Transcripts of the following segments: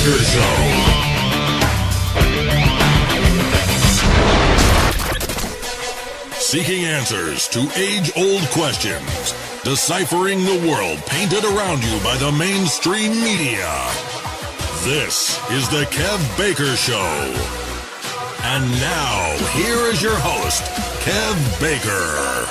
Baker Show. Seeking answers to age-old questions. Deciphering the world painted around you by the mainstream media. This is the Kev Baker Show. And now, here is your host, Kev Baker.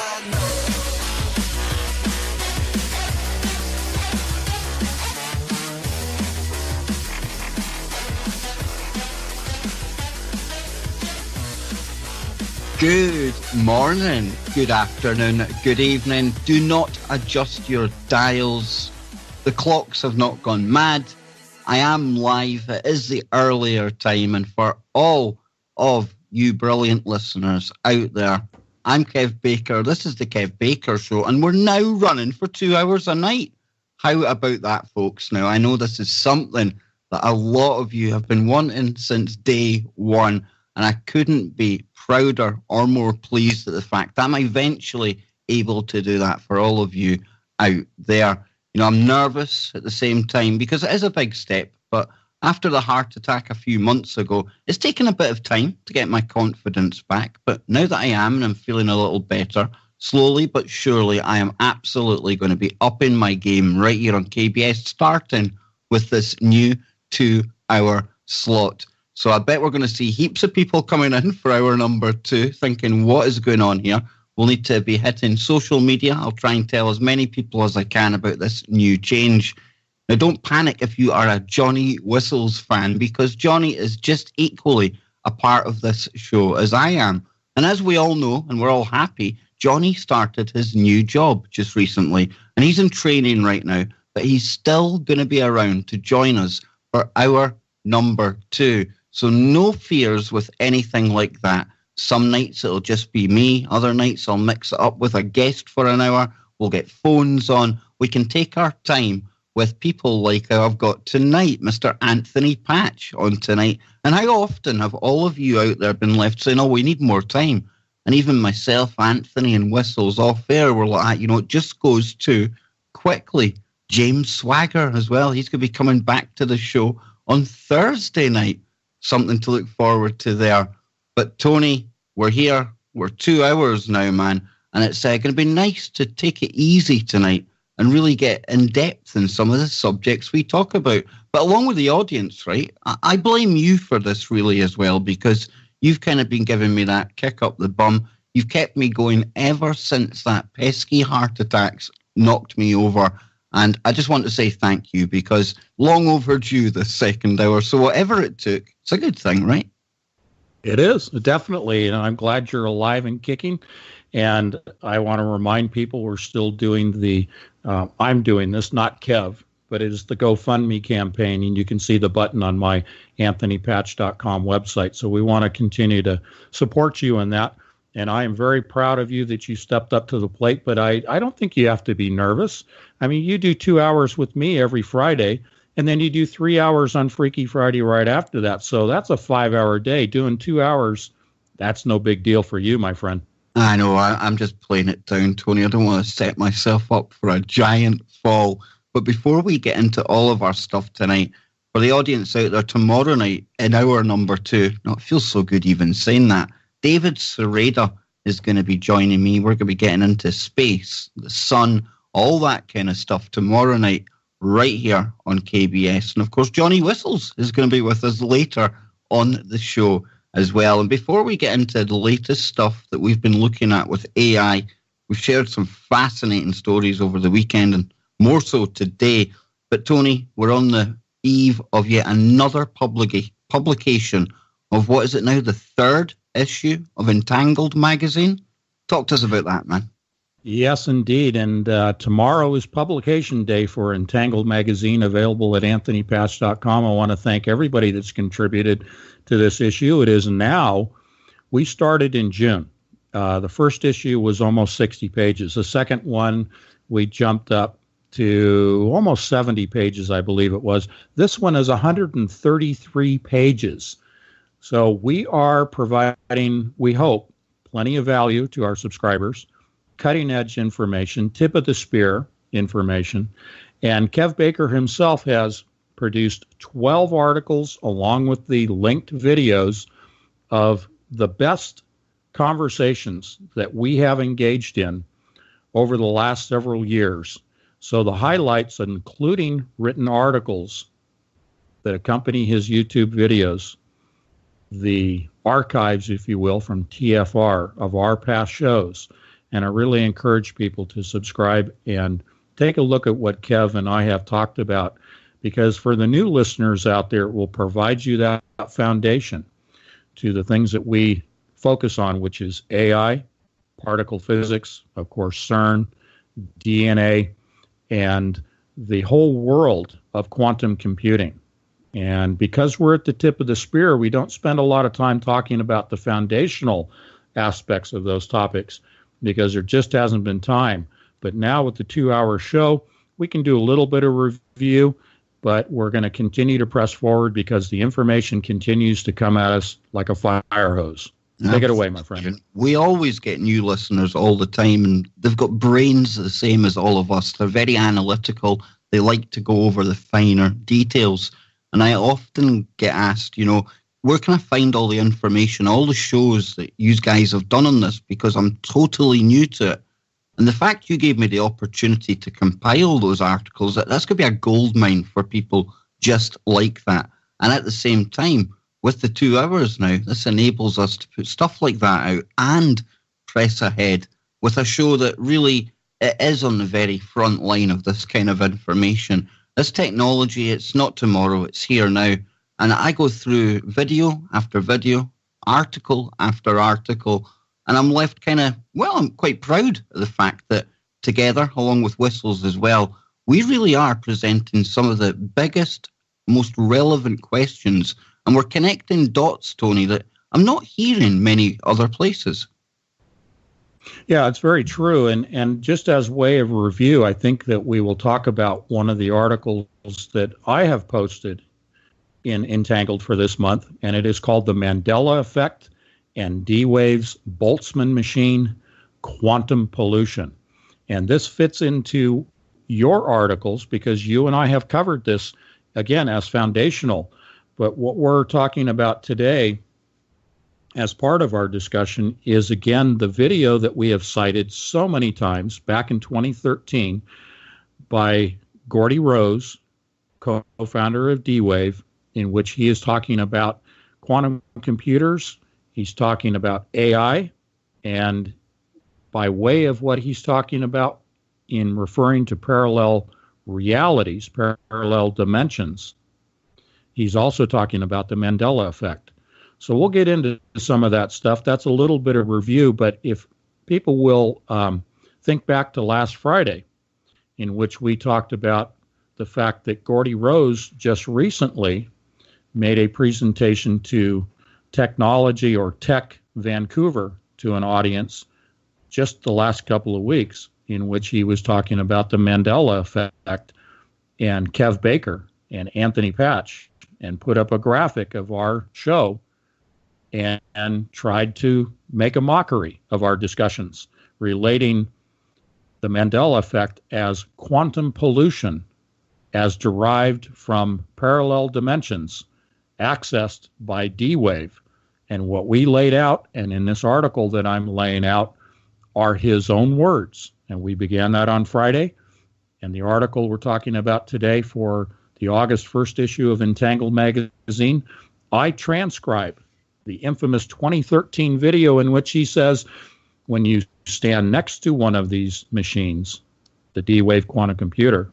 Good morning, good afternoon, good evening. Do not adjust your dials. The clocks have not gone mad. I am live. It is the earlier time. And for all of you brilliant listeners out there, I'm Kev Baker. This is the Kev Baker Show. And we're now running for 2 hours a night. How about that, folks? Now, I know this is something that a lot of you have been wanting since day one. And I couldn't be prouder or more pleased at the fact that I'm eventually able to do that for all of you out there. You know, I'm nervous at the same time because it is a big step. But after the heart attack a few months ago, it's taken a bit of time to get my confidence back. But now that I am and I'm feeling a little better, slowly but surely, I am absolutely going to be upping my game right here on KBS, starting with this new 2-hour slot. So I bet we're going to see heaps of people coming in for hour number 2 thinking, what is going on here? We'll need to be hitting social media. I'll try and tell as many people as I can about this new change. Now, don't panic if you are a Johnny Whistles fan, because Johnny is just equally a part of this show as I am. And as we all know, and we're all happy, Johnny started his new job just recently, and he's in training right now, but he's still going to be around to join us for hour number 2. So no fears with anything like that. Some nights it'll just be me. Other nights I'll mix it up with a guest for an hour. We'll get phones on. We can take our time with people like I've got tonight, Mr. Anthony Patch on tonight. And how often have all of you out there been left saying, oh, we need more time? And even myself, Anthony and Whistles off air were like, you know, it just goes too quickly. James Swagger as well. He's going to be coming back to the show on Thursday night. Something to look forward to there. But Tony, we're here. We're 2 hours now, man. And it's going to be nice to take it easy tonight and really get in depth in some of the subjects we talk about. But along with the audience, right, I blame you for this really as well, because you've kind of been giving me that kick up the bum. You've kept me going ever since that pesky heart attacks knocked me over. And I just want to say thank you, because long overdue this second hour. So whatever it took, it's a good thing, right? It is, definitely. And I'm glad you're alive and kicking. And I want to remind people we're still doing I'm doing this, not Kev, but it is the GoFundMe campaign. And you can see the button on my anthonypatch.com website. So we want to continue to support you in that. And I am very proud of you that you stepped up to the plate, but I don't think you have to be nervous. I mean, you do 2 hours with me every Friday, and then you do 3 hours on Freaky Friday right after that. So that's a 5-hour day. Doing 2 hours, that's no big deal for you, my friend. I know, I'm just playing it down, Tony. I don't want to set myself up for a giant fall. But before we get into all of our stuff tonight, for the audience out there, tomorrow night in hour number 2, no, it feels so good even saying that, David Sereda is going to be joining me. We're going to be getting into space, the sun, all that kind of stuff tomorrow night right here on KBS. And, of course, Johnny Whistles is going to be with us later on the show as well. And before we get into the latest stuff that we've been looking at with AI, we've shared some fascinating stories over the weekend and more so today. But, Tony, we're on the eve of yet another publication of what is it now, the third issue of Entangled magazine. Talk to us about that, man. Yes, indeed. And tomorrow is publication day for Entangled magazine, available at anthonypatch.com. I want to thank everybody that's contributed to this issue. It is now, we started in June. The first issue was almost 60 pages. The second one, we jumped up to almost 70 pages, I believe it was. This one is 133 pages. So we are providing, we hope, plenty of value to our subscribers, cutting-edge information, tip of the spear information. And Kev Baker himself has produced 12 articles along with the linked videos of the best conversations that we have engaged in over the last several years. So the highlights, including written articles that accompany his YouTube videos, the archives, if you will, from TFR of our past shows. And I really encourage people to subscribe and take a look at what Kev and I have talked about, because for the new listeners out there, it will provide you that foundation to the things that we focus on, which is AI, particle physics, of course, CERN, DNA, and the whole world of quantum computing. And because we're at the tip of the spear, we don't spend a lot of time talking about the foundational aspects of those topics because there just hasn't been time. But now with the 2-hour show, we can do a little bit of review, but we're going to continue to press forward because the information continues to come at us like a fire hose. Take it away, my friend. We always get new listeners all the time, and they've got brains the same as all of us. They're very analytical. They like to go over the finer details. And I often get asked, where can I find all the information, all the shows that you guys have done on this? Because I'm totally new to it. And the fact you gave me the opportunity to compile those articles, that's going to be a gold mine for people just like that. And at the same time, with the 2 hours now, this enables us to put stuff like that out and press ahead with a show that really it is on the very front line of this kind of information. This technology, it's not tomorrow, it's here now. And I go through video after video, article after article, and I'm left I'm quite proud of the fact that together, along with Whistles as well, we really are presenting some of the biggest, most relevant questions. And we're connecting dots, Tony, that I'm not hearing many other places. Yeah, it's very true. And just as way of review, I think that we will talk about one of the articles that I have posted in Entangled for this month, and it is called The Mandela Effect and D-Wave's Boltzmann Machine, Quantum Pollution. And this fits into your articles because you and I have covered this, again, as foundational. But what we're talking about today as part of our discussion is, again, the video that we have cited so many times back in 2013 by Gordy Rose, co-founder of D-Wave, in which he is talking about quantum computers. He's talking about AI, and by way of what he's talking about in referring to parallel realities, parallel dimensions, he's also talking about the Mandela effect. So we'll get into some of that stuff. That's a little bit of review, but if people will think back to last Friday, in which we talked about the fact that Gordy Rose just recently made a presentation to Technology or Tech Vancouver to an audience just the last couple of weeks, in which he was talking about the Mandela effect, and Kev Baker and Anthony Patch, and put up a graphic of our show and tried to make a mockery of our discussions relating the Mandela effect as quantum pollution as derived from parallel dimensions accessed by D-Wave. And what we laid out, and in this article that I'm laying out, are his own words. And we began that on Friday. And the article we're talking about today for the August 1st issue of Entangled magazine, I transcribe the infamous 2013 video in which he says, when you stand next to one of these machines, the D-Wave quantum computer,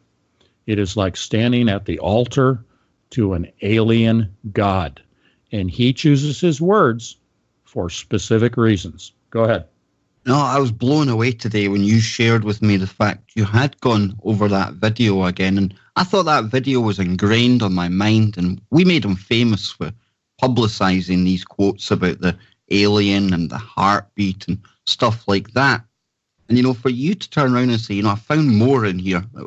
it is like standing at the altar to an alien god. And he chooses his words for specific reasons. Go ahead. No, I was blown away today when you shared with me the fact you had gone over that video again. And I thought that video was ingrained on my mind. And we made him famous for publicizing these quotes about the alien and the heartbeat and stuff like that. And, for you to turn around and say, I found more in here that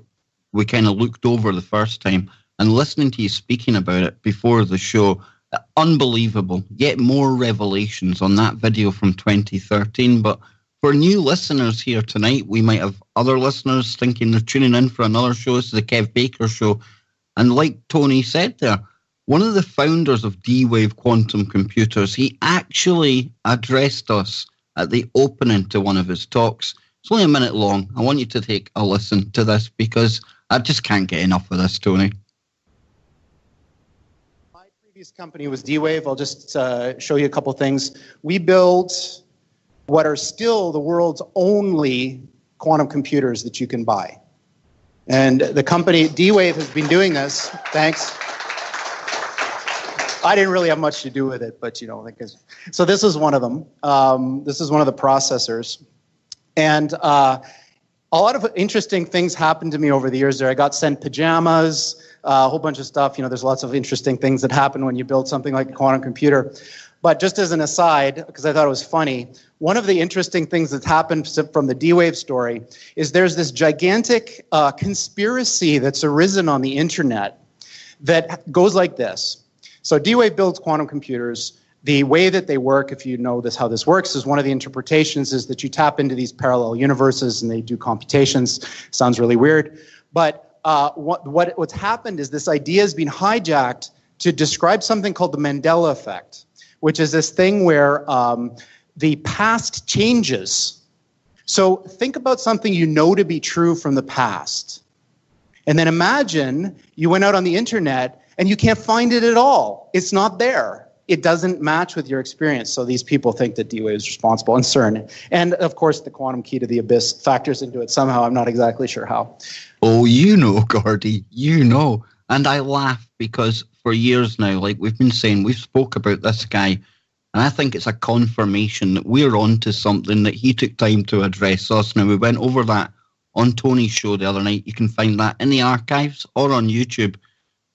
we kind of looked over the first time, and listening to you speaking about it before the show, unbelievable. Yet more revelations on that video from 2013. But for new listeners here tonight, we might have other listeners thinking they're tuning in for another show. This is the Kev Baker Show. And like Tony said there, one of the founders of D-Wave Quantum Computers, he actually addressed us at the opening to one of his talks. It's only a minute long. I want you to take a listen to this because I just can't get enough of this, Tony. My previous company was D-Wave. I'll just show you a couple things. We built what are still the world's only quantum computers that you can buy. And the company, D-Wave, has been doing this. Thanks. I didn't really have much to do with it, but so this is one of them. This is one of the processors. And a lot of interesting things happened to me over the years there. I got sent pajamas, a whole bunch of stuff. There's lots of interesting things that happen when you build something like a quantum computer. But just as an aside, because I thought it was funny, one of the interesting things that's happened from the D-Wave story is there's this gigantic conspiracy that's arisen on the internet that goes like this. So D-Wave builds quantum computers. The way that they work, if you know how this works, is one of the interpretations is that you tap into these parallel universes and they do computations. Sounds really weird. But what's happened is this idea has been hijacked to describe something called the Mandela effect, which is this thing where the past changes. So think about something you know to be true from the past. And then imagine you went out on the internet and you can't find it at all. It's not there. It doesn't match with your experience. So these people think that D-Wave is responsible, and CERN. And of course, the quantum key to the abyss factors into it somehow. I'm not exactly sure how. Oh, you know, Gordy, you know. And I laugh because for years now, like we've been saying, we've spoke about this guy. And I think it's a confirmation that we're on to something that he took time to address us. Now, we went over that on Tony's show the other night. You can find that in the archives or on YouTube.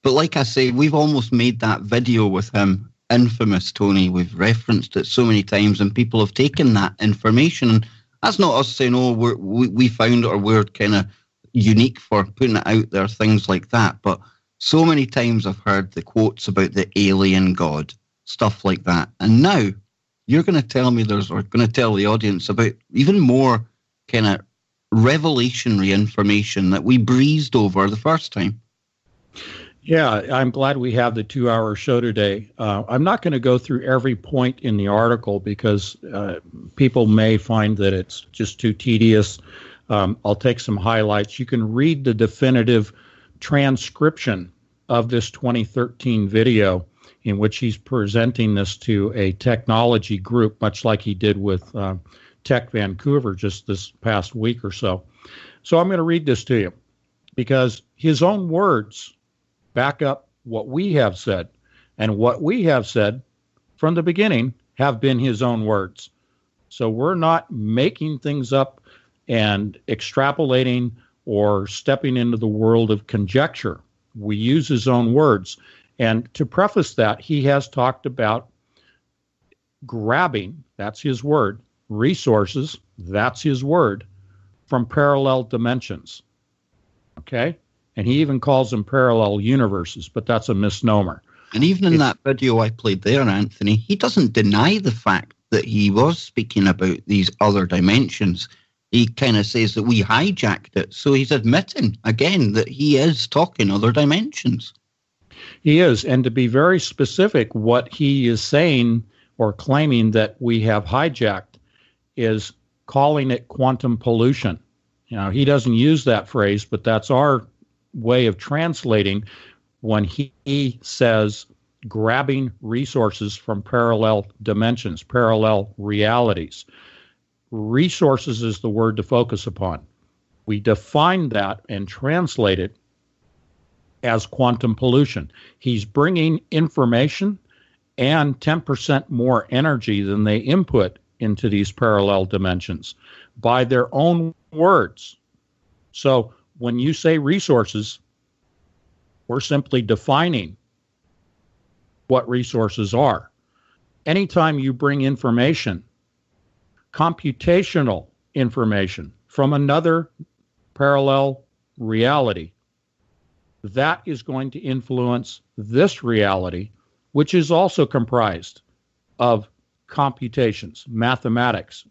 But like I say, we've almost made that video with him infamous, Tony. We've referenced it so many times and people have taken that information. That's not us saying, oh, we found it or we're kind of unique for putting it out there, things like that. But so many times I've heard the quotes about the alien god, stuff like that. And now you're going to tell me or going to tell the audience about even more kind of revelationary information that we breezed over the first time. Yeah, I'm glad we have the 2-hour show today. I'm not going to go through every point in the article because people may find that it's just too tedious. I'll take some highlights. You can read the definitive transcription of this 2013 video in which he's presenting this to a technology group, much like he did with Tech Vancouver just this past week or so. So I'm going to read this to you because his own words back up what we have said, and what we have said from the beginning have been his own words. So we're not making things up and extrapolating or stepping into the world of conjecture. We use his own words. And to preface that, he has talked about grabbing, that's his word, resources, that's his word, from parallel dimensions. Okay? And he even calls them parallel universes, but that's a misnomer. And even in that video I played there, Anthony, he doesn't deny the fact that he was speaking about these other dimensions. He kind of says that we hijacked it. So he's admitting, again, that he is talking other dimensions. He is. And to be very specific, what he is saying or claiming that we have hijacked is calling it quantum pollution. He doesn't use that phrase, but that's our way of translating when he says grabbing resources from parallel dimensions, parallel realities. Resources is the word to focus upon. We define that and translate it as quantum pollution. He's bringing information and 10% more energy than they input into these parallel dimensions by their own words. So when you say resources, we're simply defining what resources are. Anytime you bring information, computational information from another parallel reality, that is going to influence this reality, which is also comprised of computations, mathematics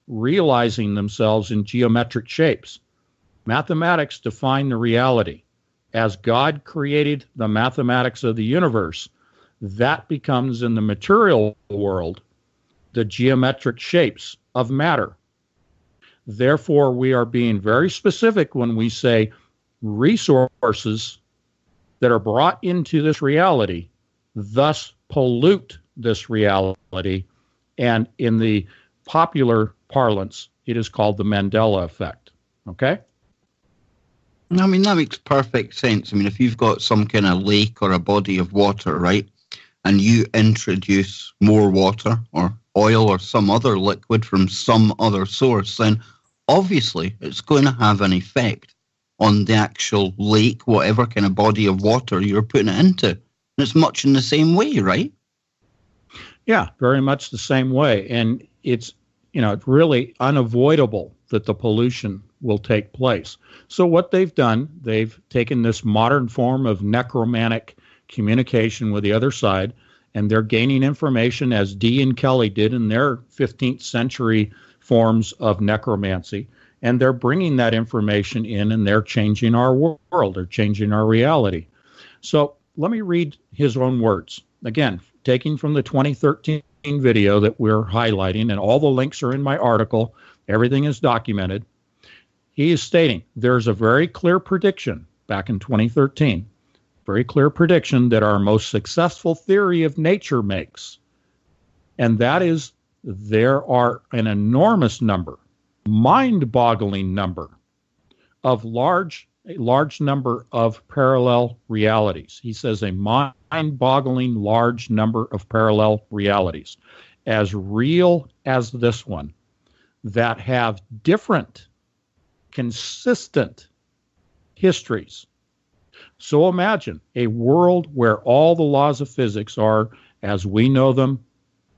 realizing themselves in geometric shapes. Mathematics define the reality, as God created the mathematics of the universe, that becomes in the material world the geometric shapes of matter. Therefore, we are being very specific when we say resources that are brought into this reality thus pollute this reality. And in the popular parlance, it is called the Mandela effect. Okay? I mean, that makes perfect sense. I mean, if you've got some kind of lake or a body of water, right, and you introduce more water or oil or some other liquid from some other source, then obviously it's going to have an effect on the actual lake, whatever kind of body of water you're putting it into. And it's much in the same way, right? Yeah, very much the same way. And it's, it's really unavoidable that the pollution will take place. So what they've done, they've taken this modern form of necromantic communication with the other side, and they're gaining information as Dee and Kelly did in their 15th century forms of necromancy. And they're bringing that information in, and they're changing our world. They're changing our reality. So let me read his own words. Again, taking from the 2013 video that we're highlighting, and all the links are in my article. Everything is documented. He is stating there's a very clear prediction back in 2013, very clear prediction that our most successful theory of nature makes. And that is there are an enormous number, mind-boggling number of a large number of parallel realities. He says a mind-boggling large number of parallel realities, as real as this one, that have different, consistent histories. So imagine a world where all the laws of physics are, as we know them,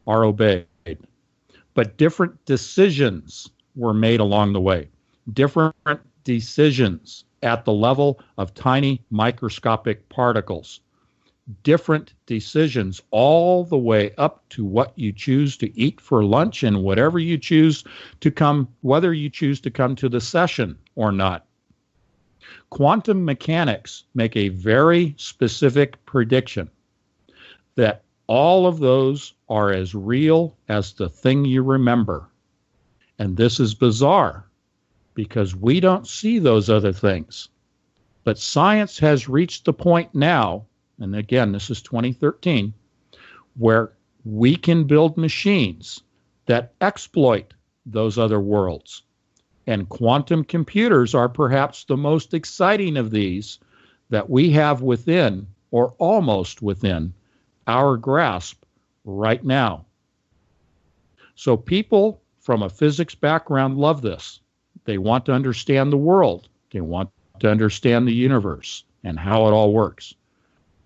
are obeyed. But different decisions were made along the way. Different decisions at the level of tiny microscopic particles. Different decisions all the way up to what you choose to eat for lunch and whatever you choose to come, whether you choose to come to the session or not. Quantum mechanics make a very specific prediction that all of those are as real as the thing you remember. And this is bizarre because we don't see those other things. But science has reached the point now, and again, this is 2013, where we can build machines that exploit those other worlds. And quantum computers are perhaps the most exciting of these that we have within, or almost within, our grasp right now. So people from a physics background love this. They want to understand the world. They want to understand the universe and how it all works.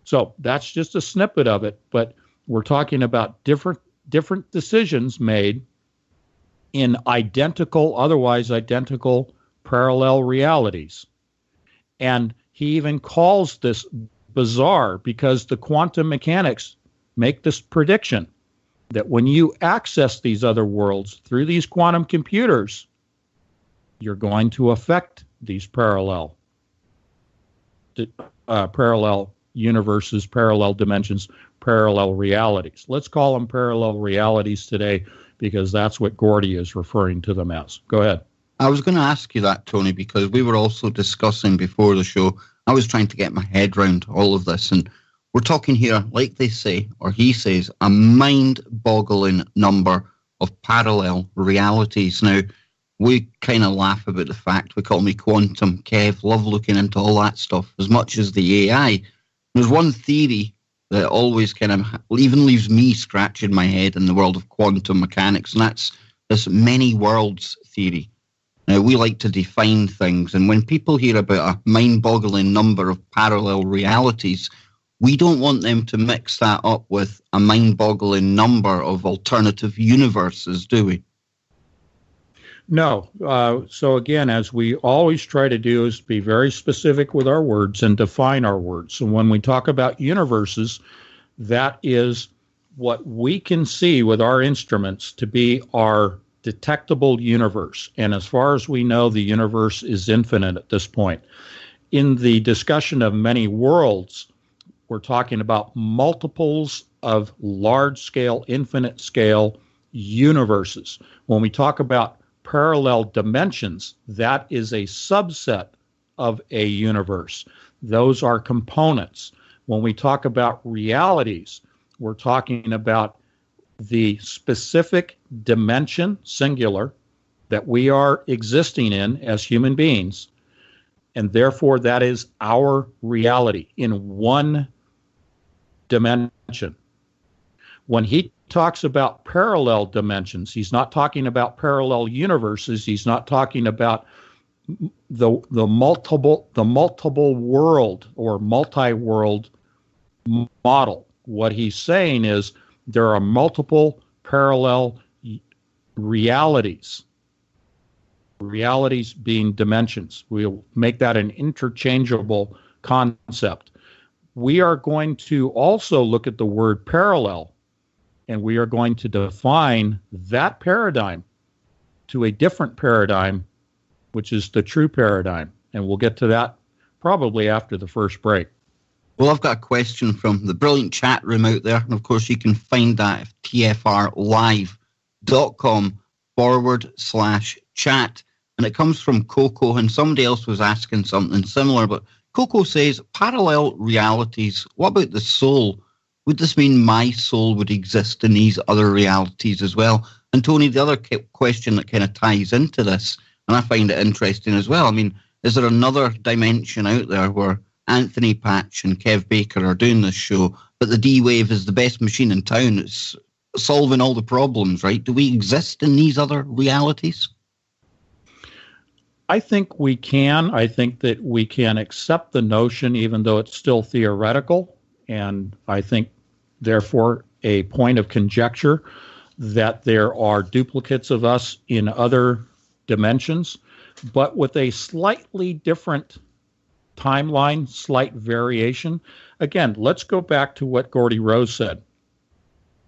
So that's just a snippet of it, but we're talking about different decisions made in otherwise identical parallel realities. And he even calls this bizarre because the quantum mechanics make this prediction that when you access these other worlds through these quantum computers, you're going to affect these parallel universes, parallel dimensions, parallel realities. Let's call them parallel realities today because that's what Gordy is referring to them as. Go ahead. I was going to ask you that, Tony, because we were also discussing before the show. I was trying to get my head around all of this, and we're talking here, like they say, or he says, a mind-boggling number of parallel realities. Now, we kind of laugh about the fact, we call me Quantum Kev, love looking into all that stuff as much as the AI. There's one theory that always kind of even leaves me scratching my head in the world of quantum mechanics, and that's this many worlds theory. Now, we like to define things, and when people hear about a mind-boggling number of parallel realities, we don't want them to mix that up with a mind-boggling number of alternative universes, do we? No. So again, as we always try to do, is be very specific with our words and define our words. So when we talk about universes, that is what we can see with our instruments to be our detectable universe. And as far as we know, the universe is infinite at this point. in the discussion of many worlds, we're talking about multiples of large-scale, infinite-scale universes. When we talk about parallel dimensions, that is a subset of a universe. Those are components. When we talk about realities, we're talking about the specific dimension, singular, that we are existing in as human beings, and therefore that is our reality in one dimension. When he talks about parallel dimensions, he's not talking about parallel universes. He's not talking about the multiple world or multi-world model. What he's saying is there are multiple parallel realities being dimensions. We'll make that an interchangeable concept. We are going to also look at the word parallel, and we are going to define that paradigm to a different paradigm, which is the true paradigm. And we'll get to that probably after the first break. Well, I've got a question from the brilliant chat room out there. And of course, you can find that at tfrlive.com/chat. And it comes from Coco, and somebody else was asking something similar. But Coco says, parallel realities, what about the soul? Would this mean my soul would exist in these other realities as well? And Tony, the other question that kind of ties into this, and I find it interesting as well, I mean, is there another dimension out there where Anthony Patch and Kev Baker are doing this show, but the D-Wave is the best machine in town? It's solving all the problems, right? Do we exist in these other realities? I think we can. I think that we can accept the notion, even though it's still theoretical, and I think, therefore, a point of conjecture that there are duplicates of us in other dimensions, but with a slightly different timeline, slight variation. Again, let's go back to what Gordy Rose said.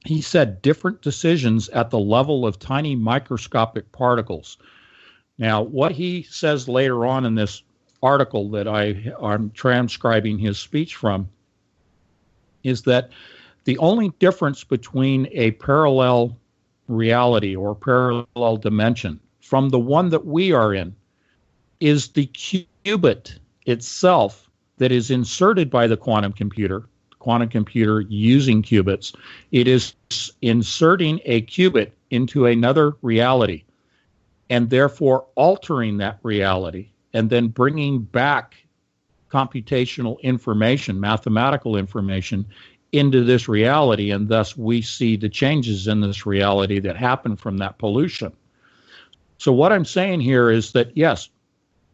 He said different decisions at the level of tiny microscopic particles. Now, what he says later on in this article that I'm transcribing his speech from is that the only difference between a parallel reality or parallel dimension from the one that we are in is the qubit itself that is inserted by the quantum computer using qubits. It is inserting a qubit into another reality and therefore altering that reality and then bringing back computational information, mathematical information into this reality, and thus we see the changes in this reality that happen from that pollution. So what I'm saying here is that, yes,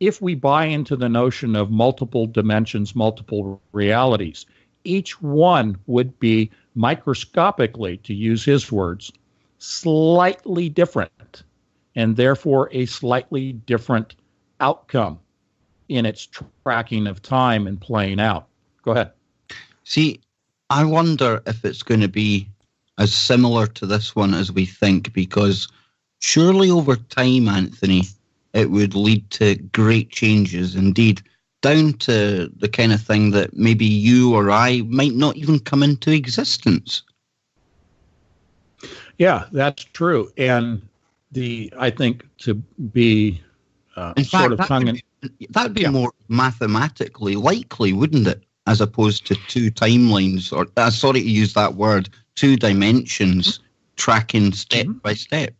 if we buy into the notion of multiple dimensions, multiple realities, each one would be microscopically, to use his words, slightly different, and therefore a slightly different outcome in its tracking of time and playing out. Go ahead. See, I wonder if it's going to be as similar to this one as we think, because surely over time, Anthony, it would lead to great changes indeed, down to the kind of thing that maybe you or I might not even come into existence. Yeah, that's true. And I think to be in sort fact, of tongue in... That'd be more mathematically likely, wouldn't it? As opposed to two timelines, or sorry to use that word, two dimensions tracking step by step.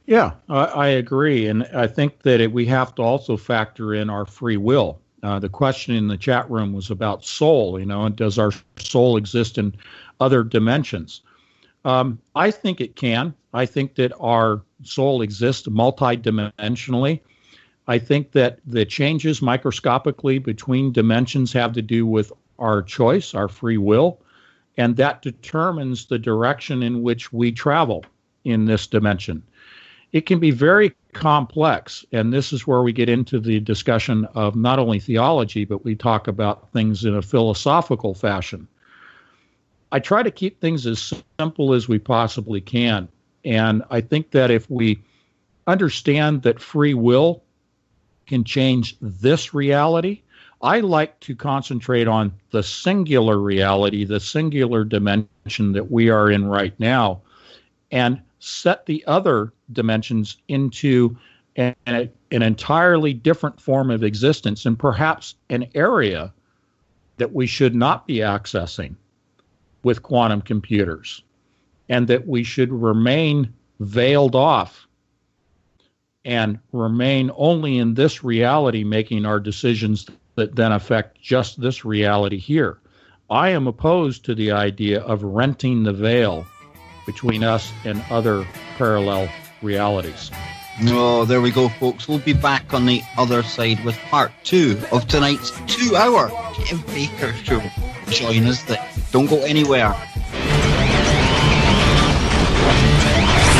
Yeah, I agree. And I think that we have to also factor in our free will. The question in the chat room was about soul, and does our soul exist in other dimensions? I think it can. I think that our soul exists multidimensionally. I think that the changes microscopically between dimensions have to do with our choice, our free will, and that determines the direction in which we travel in this dimension. It can be very complex, and this is where we get into the discussion of not only theology, but we talk about things in a philosophical fashion. I try to keep things as simple as we possibly can, and I think that if we understand that free will can change this reality. I like to concentrate on the singular reality, the singular dimension that we are in right now, and set the other dimensions into an entirely different form of existence, and perhaps an area that we should not be accessing with quantum computers, and that we should remain veiled off and remain only in this reality, making our decisions that then affect just this reality here. I am opposed to the idea of renting the veil between us and other parallel realities. Oh, there we go, folks. We'll be back on the other side with part 2 of tonight's 2-hour Kev Baker show. Join us there. Don't go anywhere.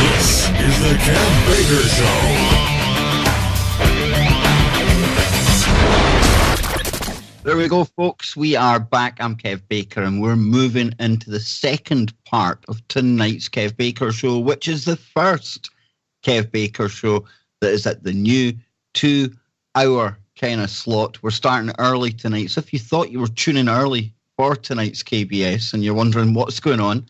This is the Kev Baker Show. There we go, folks. We are back. I'm Kev Baker, and we're moving into the second part of tonight's Kev Baker Show, which is the first Kev Baker Show that is at the new 2-hour kind of slot. We're starting early tonight, so if you thought you were tuning early for tonight's KBS and you're wondering what's going on,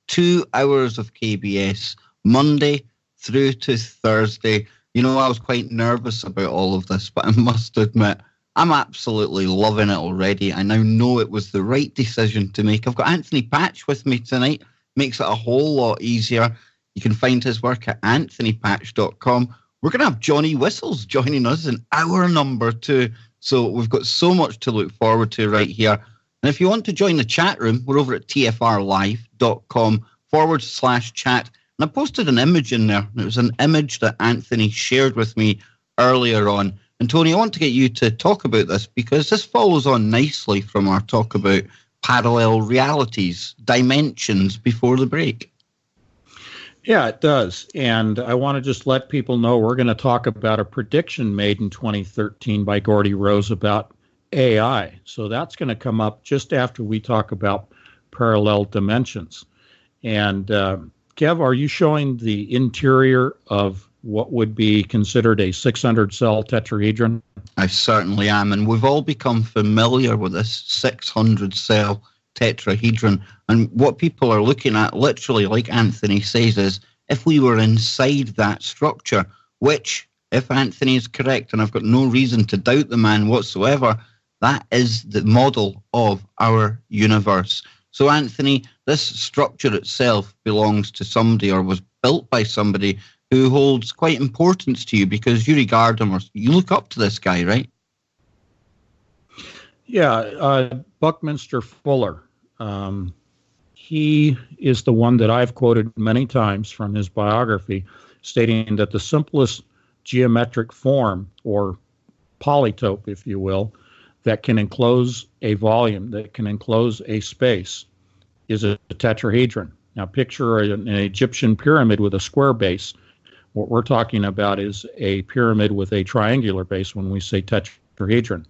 2 hours of KBS, Monday through to Thursday. You know, I was quite nervous about all of this, but I must admit, I'm absolutely loving it already. I now know it was the right decision to make. I've got Anthony Patch with me tonight. Makes it a whole lot easier. You can find his work at anthonypatch.com. We're going to have Johnny Whistles joining us in hour number 2. So we've got so much to look forward to right here. And if you want to join the chat room, we're over at tfrlive.com/chat. And I posted an image in there. And it was an image that Anthony shared with me earlier on. And Tony, I want to get you to talk about this because this follows on nicely from our talk about parallel realities, dimensions before the break. Yeah, it does. And I want to just let people know we're going to talk about a prediction made in 2013 by Gordy Rose about AI. So that's going to come up just after we talk about parallel dimensions. And Kev, are you showing the interior of what would be considered a 600-cell tetrahedron? I certainly am, and we've all become familiar with this 600-cell tetrahedron. And what people are looking at, literally, like Anthony says, is if we were inside that structure, which, if Anthony is correct, and I've got no reason to doubt the man whatsoever, that is the model of our universe. So, Anthony, this structure itself belongs to somebody or was built by somebody who holds quite importance to you because you regard him or you look up to this guy, right? Yeah, Buckminster Fuller. He is the one that I've quoted many times from his biography, stating that the simplest geometric form, or polytope, if you will, that can enclose a volume, that can enclose a space, is a tetrahedron. Now, picture an Egyptian pyramid with a square base. What we're talking about is a pyramid with a triangular base when we say tetrahedron.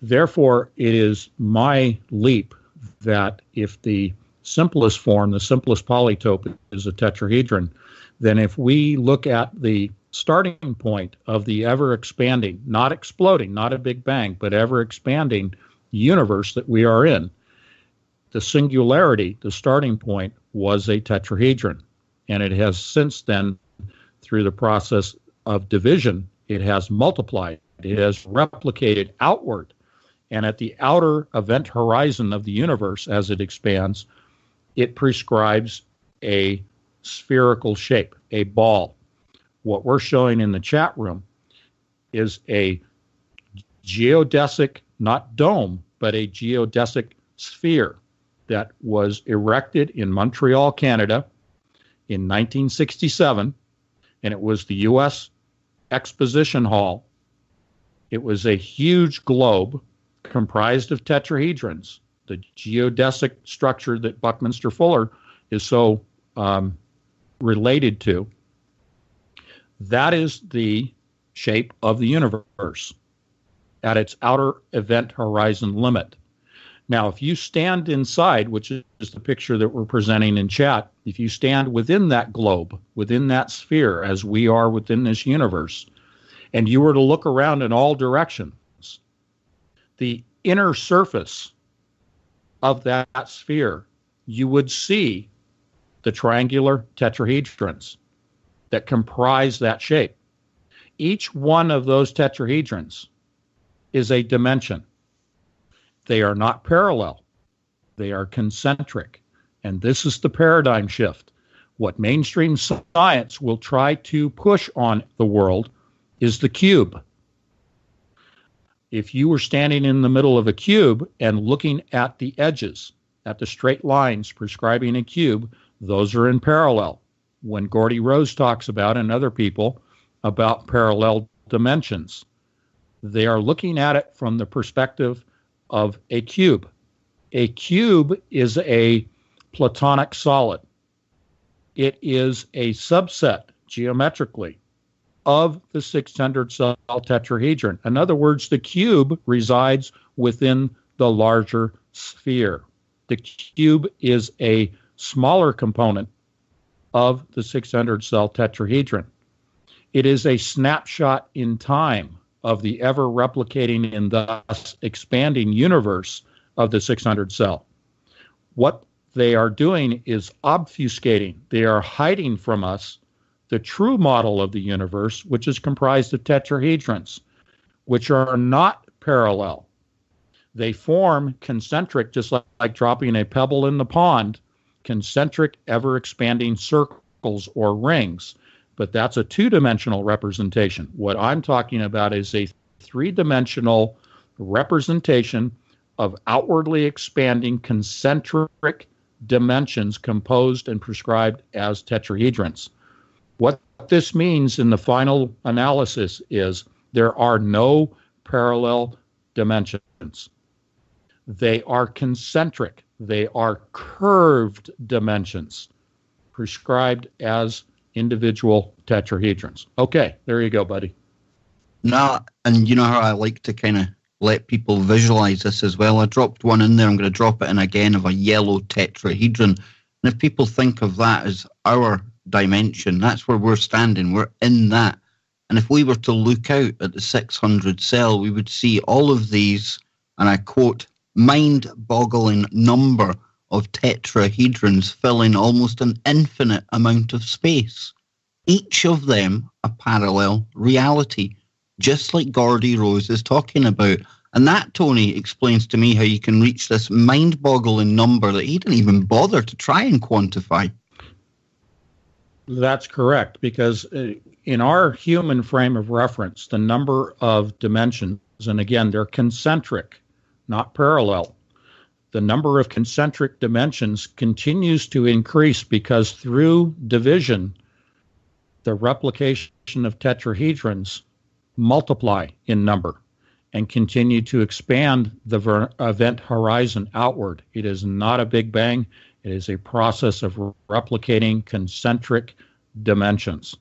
Therefore, it is my leap that if the simplest form, the simplest polytope is a tetrahedron, then if we look at the starting point of the ever-expanding, not exploding, not a big bang, but ever-expanding universe that we are in, the singularity, the starting point, was a tetrahedron. And it has since then, through the process of division, it has multiplied, it has replicated outward. And at the outer event horizon of the universe, as it expands, it prescribes a spherical shape, a ball. What we're showing in the chat room is a geodesic, not dome, but a geodesic sphere that was erected in Montreal, Canada in 1967. And it was the U.S. Exposition Hall. It was a huge globe comprised of tetrahedrons, the geodesic structure that Buckminster Fuller is so related to. That is the shape of the universe at its outer event horizon limit. Now, if you stand inside, which is the picture that we're presenting in chat, if you stand within that globe, within that sphere, as we are within this universe, and you were to look around in all directions, the inner surface of that sphere, you would see the triangular tetrahedrons that comprise that shape. Each one of those tetrahedrons is a dimension. They are not parallel. They are concentric. And this is the paradigm shift. What mainstream science will try to push on the world is the cube. If you were standing in the middle of a cube and looking at the edges, at the straight lines prescribing a cube, those are in parallel. When Gordy Rose talks about, and other people, about parallel dimensions, they are looking at it from the perspective of a cube. A cube is a Platonic solid. It is a subset, geometrically, of the 600 cell tetrahedron. In other words, the cube resides within the larger sphere. The cube is a smaller component of the 600 cell tetrahedron. It is a snapshot in time of the ever replicating and thus expanding universe of the 600 cell. What they are doing is obfuscating. They are hiding from us the true model of the universe, which is comprised of tetrahedrons, which are not parallel. They form concentric, just like dropping a pebble in the pond, concentric, ever-expanding circles or rings. But that's a two-dimensional representation. What I'm talking about is a three-dimensional representation of outwardly expanding concentric dimensions composed and prescribed as tetrahedrons. What this means in the final analysis is there are no parallel dimensions. They are concentric. They are curved dimensions prescribed as individual tetrahedrons. Okay, there you go, buddy. No, and you know how I like to kind of let people visualize this as well. I dropped one in there. I'm going to drop it in again of a yellow tetrahedron. And if people think of that as our dimension, that's where we're standing. We're in that. And if we were to look out at the 600 cell, we would see all of these, and I quote, mind-boggling number of tetrahedrons filling almost an infinite amount of space. Each of them a parallel reality, just like Gordy Rose is talking about. And that, Tony, explains to me how you can reach this mind-boggling number that he didn't even bother to try and quantify. That's correct, because in our human frame of reference, the number of dimensions, and again, they're concentric, not parallel. The number of concentric dimensions continues to increase because through division, the replication of tetrahedrons multiply in number and continue to expand the event horizon outward. It is not a big bang. It is a process of replicating concentric dimensions.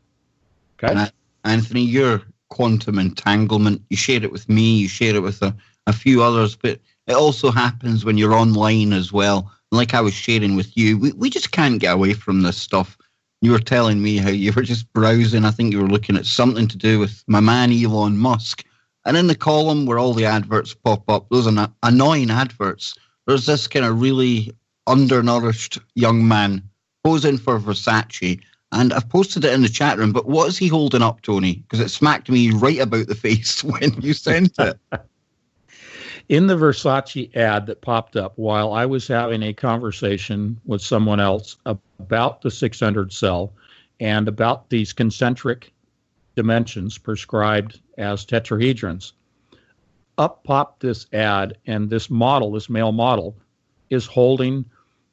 Okay? Anthony, your quantum entanglement, you share it with me, you share it with a few others, but it also happens when you're online as well. Like I was sharing with you, we just can't get away from this stuff. You were telling me how you were just browsing. I think you were looking at something to do with my man Elon Musk. And in the column where all the adverts pop up, those are annoying adverts, there's this kind of really undernourished young man posing for Versace. And I've posted it in the chat room, but what is he holding up, Tony? Because it smacked me right about the face when you sent it. In the Versace ad that popped up while I was having a conversation with someone else about the 600 cell and about these concentric dimensions prescribed as tetrahedrons, up popped this ad, and this model, this male model, is holding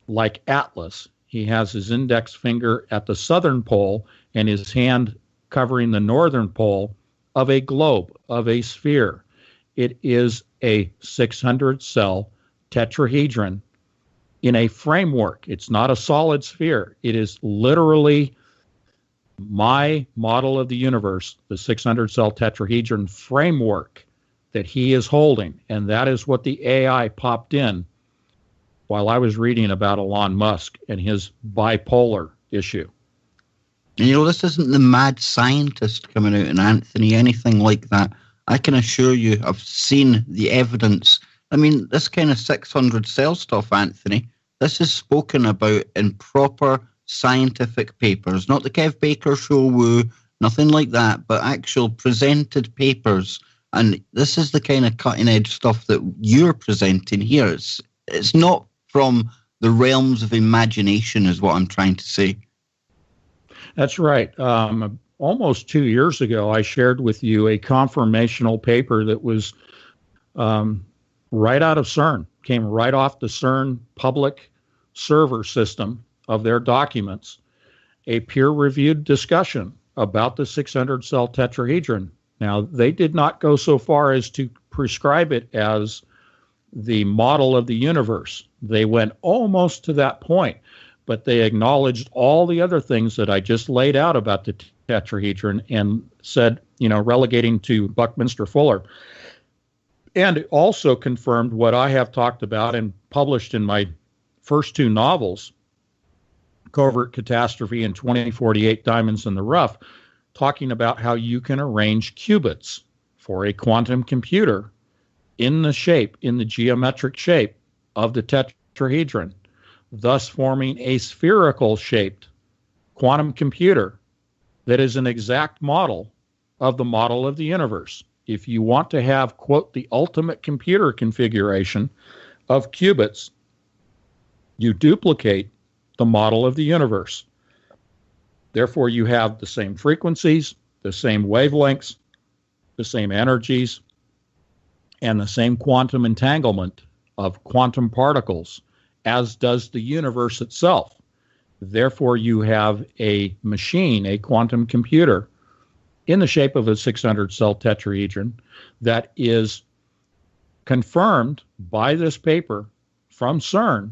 like Atlas. He has his index finger at the southern pole and his hand covering the northern pole of a globe, of a sphere. It is a 600 cell tetrahedron in a framework. It's not a solid sphere. It is literally my model of the universe, the 600 cell tetrahedron framework that he is holding. And that is what the AI popped in while I was reading about Elon Musk and his bipolar issue. And this isn't the mad scientist coming out and Anthony, anything like that. I can assure you I've seen the evidence. I mean, this kind of 600 cell stuff, Anthony, this is spoken about in proper scientific papers, not the Kev Baker show woo, nothing like that, but actual presented papers. And this is the kind of cutting edge stuff that you're presenting here. It's not from the realms of imagination is what I'm trying to say. That's right. Almost 2 years ago, I shared with you a conformational paper that was right out of CERN, came right off the CERN public server system of their documents, a peer-reviewed discussion about the 600-cell tetrahedron. Now, they did not go so far as to prescribe it as the model of the universe. They went almost to that point, but they acknowledged all the other things that I just laid out about the tetrahedron and said, relegating to Buckminster Fuller. And it also confirmed what I have talked about and published in my first two novels, Covert Catastrophe and 2048 Diamonds in the Rough, talking about how you can arrange qubits for a quantum computer in the geometric shape of the tetrahedron, thus forming a spherical shaped quantum computer that is an exact model of the model of the universe. If you want to have, quote, the ultimate computer configuration of qubits, you duplicate the model of the universe. Therefore, you have the same frequencies, the same wavelengths, the same energies, and the same quantum entanglement of quantum particles, as does the universe itself. Therefore, you have a machine, a quantum computer, in the shape of a 600-cell tetrahedron that is confirmed by this paper from CERN,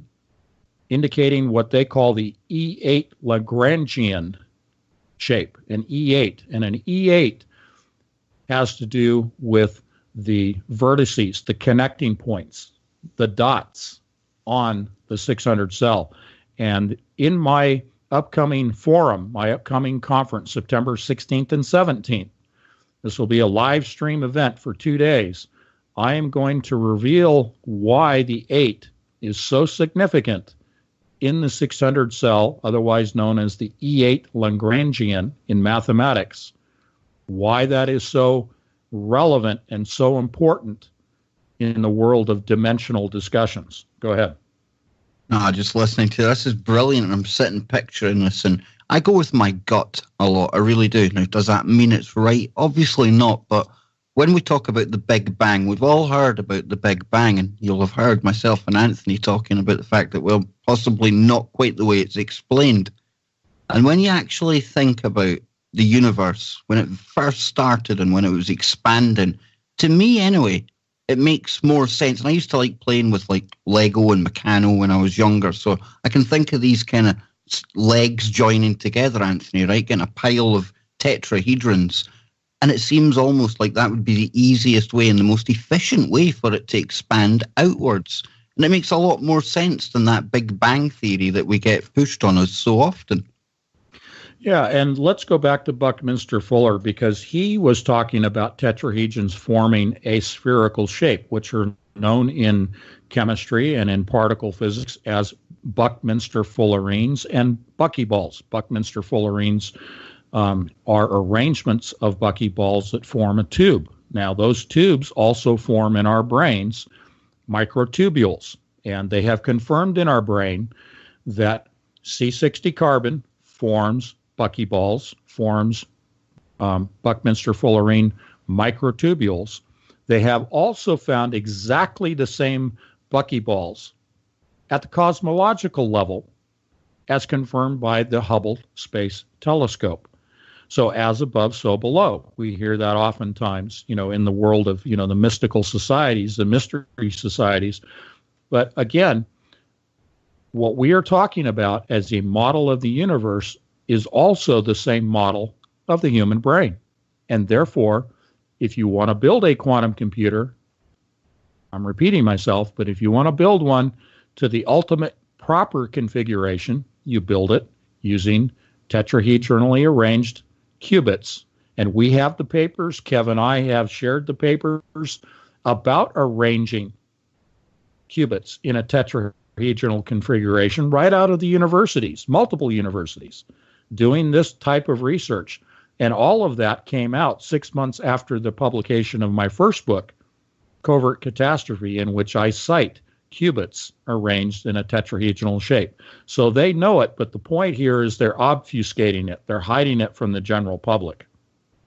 indicating what they call the E8 Lagrangian shape, an E8. And an E8 has to do with the vertices, the connecting points, the dots on the 600 cell. And in my upcoming forum, my upcoming conference, September 16th and 17th, this will be a live stream event for 2 days. I am going to reveal why the 8 is so significant in the 600 cell, otherwise known as the E8 Lagrangian in mathematics, why that is so relevant and so important in the world of dimensional discussions. Go ahead. No, just listening to this is brilliant, and I'm sitting picturing this, and I go with my gut a lot. I really do. Now, does that mean it's right? Obviously not, but when we talk about the Big Bang, we've all heard about the Big Bang, and you'll have heard myself and Anthony talking about the fact that, well, possibly not quite the way it's explained. And when you actually think about the universe, when it first started and when it was expanding, to me anyway, it makes more sense. And I used to like playing with like Lego and Meccano when I was younger. So I can think of these kind of legs joining together, Anthony, right? Getting a pile of tetrahedrons. And it seems almost like that would be the easiest way and the most efficient way for it to expand outwards. And it makes a lot more sense than that Big Bang theory that we get pushed on us so often. Yeah, and let's go back to Buckminster Fuller, because he was talking about tetrahedrons forming a spherical shape, which are known in chemistry and in particle physics as Buckminster fullerenes and buckyballs. Buckminster fullerenes are arrangements of buckyballs that form a tube. Now, those tubes also form in our brains microtubules, and they have confirmed in our brain that C60 carbon forms buckyballs, forms Buckminster fullerene microtubules. They have also found exactly the same buckyballs at the cosmological level as confirmed by the Hubble Space Telescope. So as above, so below. We hear that oftentimes, in the world of, the mystical societies, the mystery societies. But again, what we are talking about as a model of the universe is also the same model of the human brain. And therefore, if you want to build a quantum computer, I'm repeating myself, but if you want to build one to the ultimate proper configuration, you build it using tetrahedrally arranged qubits. And we have the papers. Kev and I have shared the papers about arranging qubits in a tetrahedral configuration right out of the universities, multiple universities, doing this type of research. And all of that came out 6 months after the publication of my first book, Covert Catastrophe, in which I cite qubits arranged in a tetrahedral shape. So they know it, but the point here is they're obfuscating it. They're hiding it from the general public.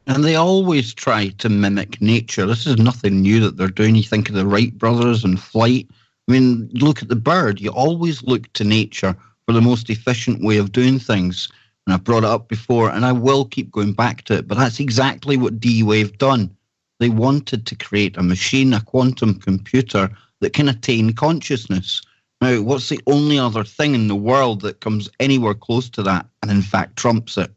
And they always try to mimic nature. This is nothing new that they're doing. You think of the Wright brothers and flight. I mean, you look at the bird. You always look to nature for the most efficient way of doing things. And I've brought it up before, and I will keep going back to it. But that's exactly what D-Wave done. They wanted to create a machine, a quantum computer that can attain consciousness. Now, what's the only other thing in the world that comes anywhere close to that, and in fact trumps it?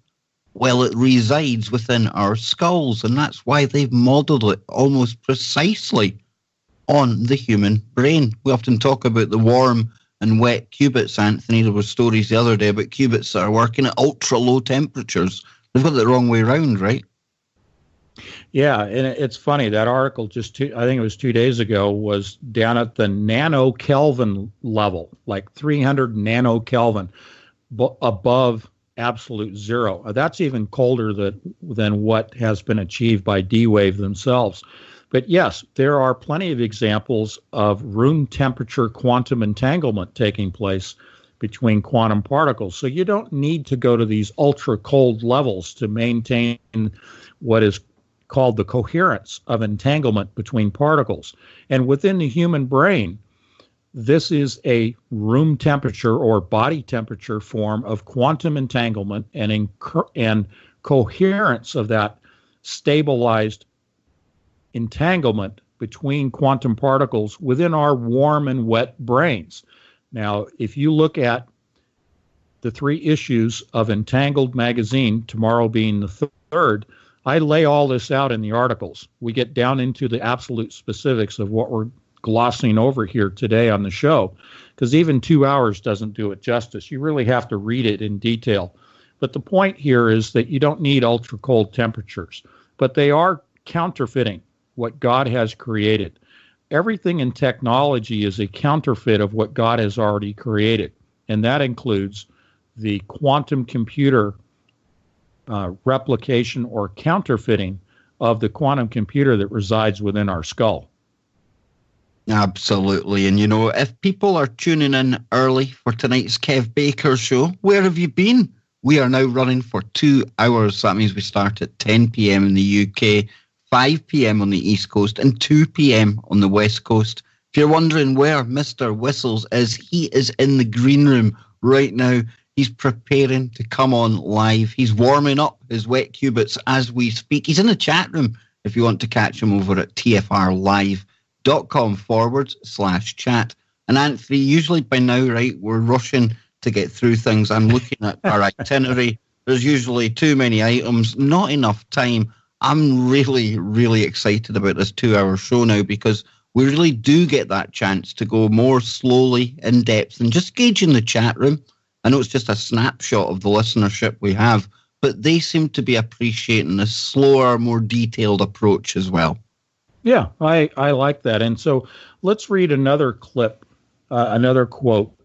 Well, it resides within our skulls, and that's why they've modelled it almost precisely on the human brain. We often talk about the warm and wet qubits, Anthony. There were stories the other day about qubits that are working at ultra-low temperatures. They've got it the wrong way around, right? Yeah, and it's funny, that article I think it was 2 days ago, was down at the nanokelvin level, like 300 nanokelvin above absolute zero. That's even colder than what has been achieved by D-Wave themselves. But yes, there are plenty of examples of room temperature quantum entanglement taking place between quantum particles. So you don't need to go to these ultra cold levels to maintain what is called the coherence of entanglement between particles. And within the human brain, this is a room temperature or body temperature form of quantum entanglement and coherence of that stabilized entanglement between quantum particles within our warm and wet brains. Now, if you look at the 3 issues of Entangled magazine, tomorrow being the 3rd, I lay all this out in the articles. We get down into the absolute specifics of what we're glossing over here today on the show, because even 2 hours doesn't do it justice. You really have to read it in detail. But the point here is that you don't need ultra cold temperatures, but they are counterfeiting what God has created. Everything in technology is a counterfeit of what God has already created, and that includes the quantum computer replication or counterfeiting of the quantum computer that resides within our skull. Absolutely. And, you know, if people are tuning in early for tonight's Kev Baker show, where have you been? We are now running for 2 hours. That means we start at 10 p.m. in the UK, 5 p.m. on the East Coast, and 2 p.m. on the West Coast. If you're wondering where Mr. Whistles is, he is in the green room right now. He's preparing to come on live. He's warming up his wet qubits as we speak. He's in the chat room if you want to catch him over at tfrlive.com/chat. And Anthony, usually by now, right, we're rushing to get through things. I'm looking at our itinerary. There's usually too many items, not enough time. I'm really, really excited about this 2 hour show now, because we really do get that chance to go more slowly, in depth, and just gauging the chat room. I know it's just a snapshot of the listenership we have, but they seem to be appreciating the slower, more detailed approach as well. Yeah, I like that. And so let's read another clip, another quote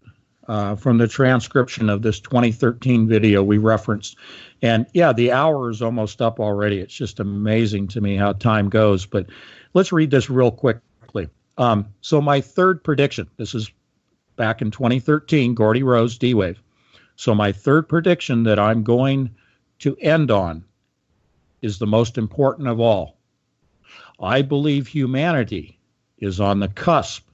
from the transcription of this 2013 video we referenced. And yeah, the hour is almost up already. It's just amazing to me how time goes. But let's read this real quickly. So my 3rd prediction, this is back in 2013, Gordy Rose, D-Wave. So my 3rd prediction that I'm going to end on is the most important of all. I believe humanity is on the cusp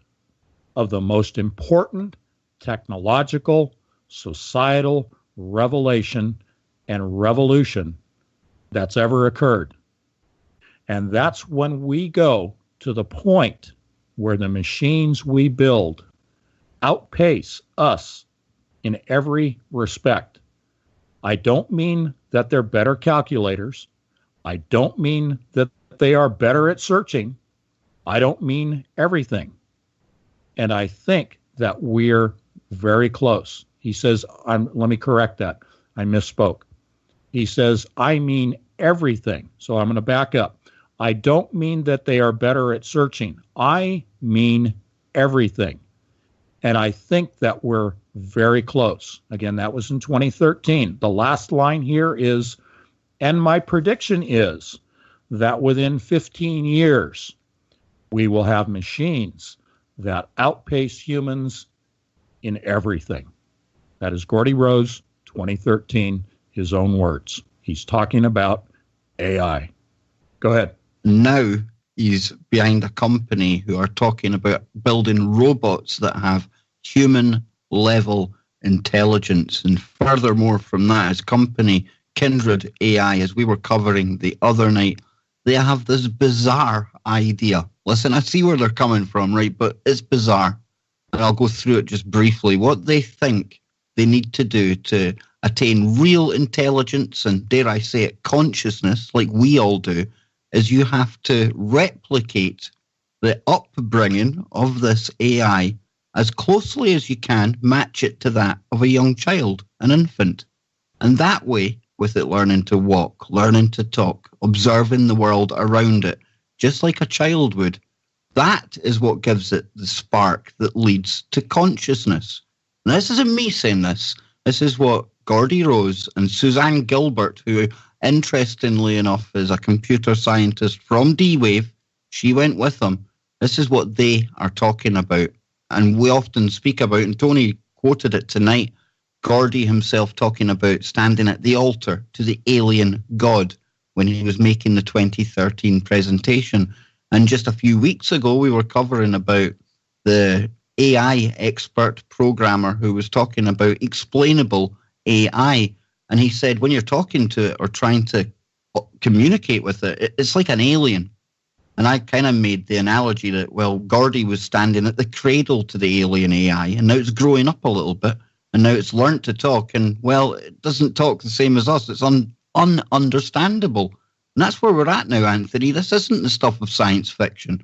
of the most important technological, societal revelation and revolution that's ever occurred. And that's when we go to the point where the machines we build outpace us in every respect. I don't mean that they're better calculators. I don't mean that they are better at searching. I don't mean everything. And I think that we're very close. He says, let me correct that. I misspoke. He says, I mean everything. So I'm going to back up. I don't mean that they are better at searching. I mean everything. And I think that we're very close. Again, that was in 2013. The last line here is, and my prediction is that within 15 years, we will have machines that outpace humans in everything. That is Gordy Rose, 2013, his own words. He's talking about AI. Go ahead. Now he's behind a company who are talking about building robots that have human-level intelligence. And furthermore from that, his company, Kindred AI, as we were covering the other night, they have this bizarre idea. Listen, I see where they're coming from, right? But it's bizarre. And I'll go through it just briefly. What they think they need to do to attain real intelligence and, dare I say it, consciousness, like we all do, is you have to replicate the upbringing of this AI as closely as you can, match it to that of a young child, an infant. And that way, with it learning to walk, learning to talk, observing the world around it, just like a child would, that is what gives it the spark that leads to consciousness. And this isn't me saying this. This is what Gordy Rose and Suzanne Gilbert, who interestingly enough is a computer scientist from D-Wave, she went with them. This is what they are talking about. And we often speak about, and Tony quoted it tonight, Gordy himself talking about standing at the altar to the alien god when he was making the 2013 presentation. And just a few weeks ago, we were covering about the AI expert programmer who was talking about explainable AI. And he said, when you're talking to it or trying to communicate with it, it's like an alien. And I kind of made the analogy that, well, Gordy was standing at the cradle to the alien AI, and now it's growing up a little bit, and now it's learnt to talk, and, well, it doesn't talk the same as us. It's ununderstandable. And that's where we're at now, Anthony. This isn't the stuff of science fiction.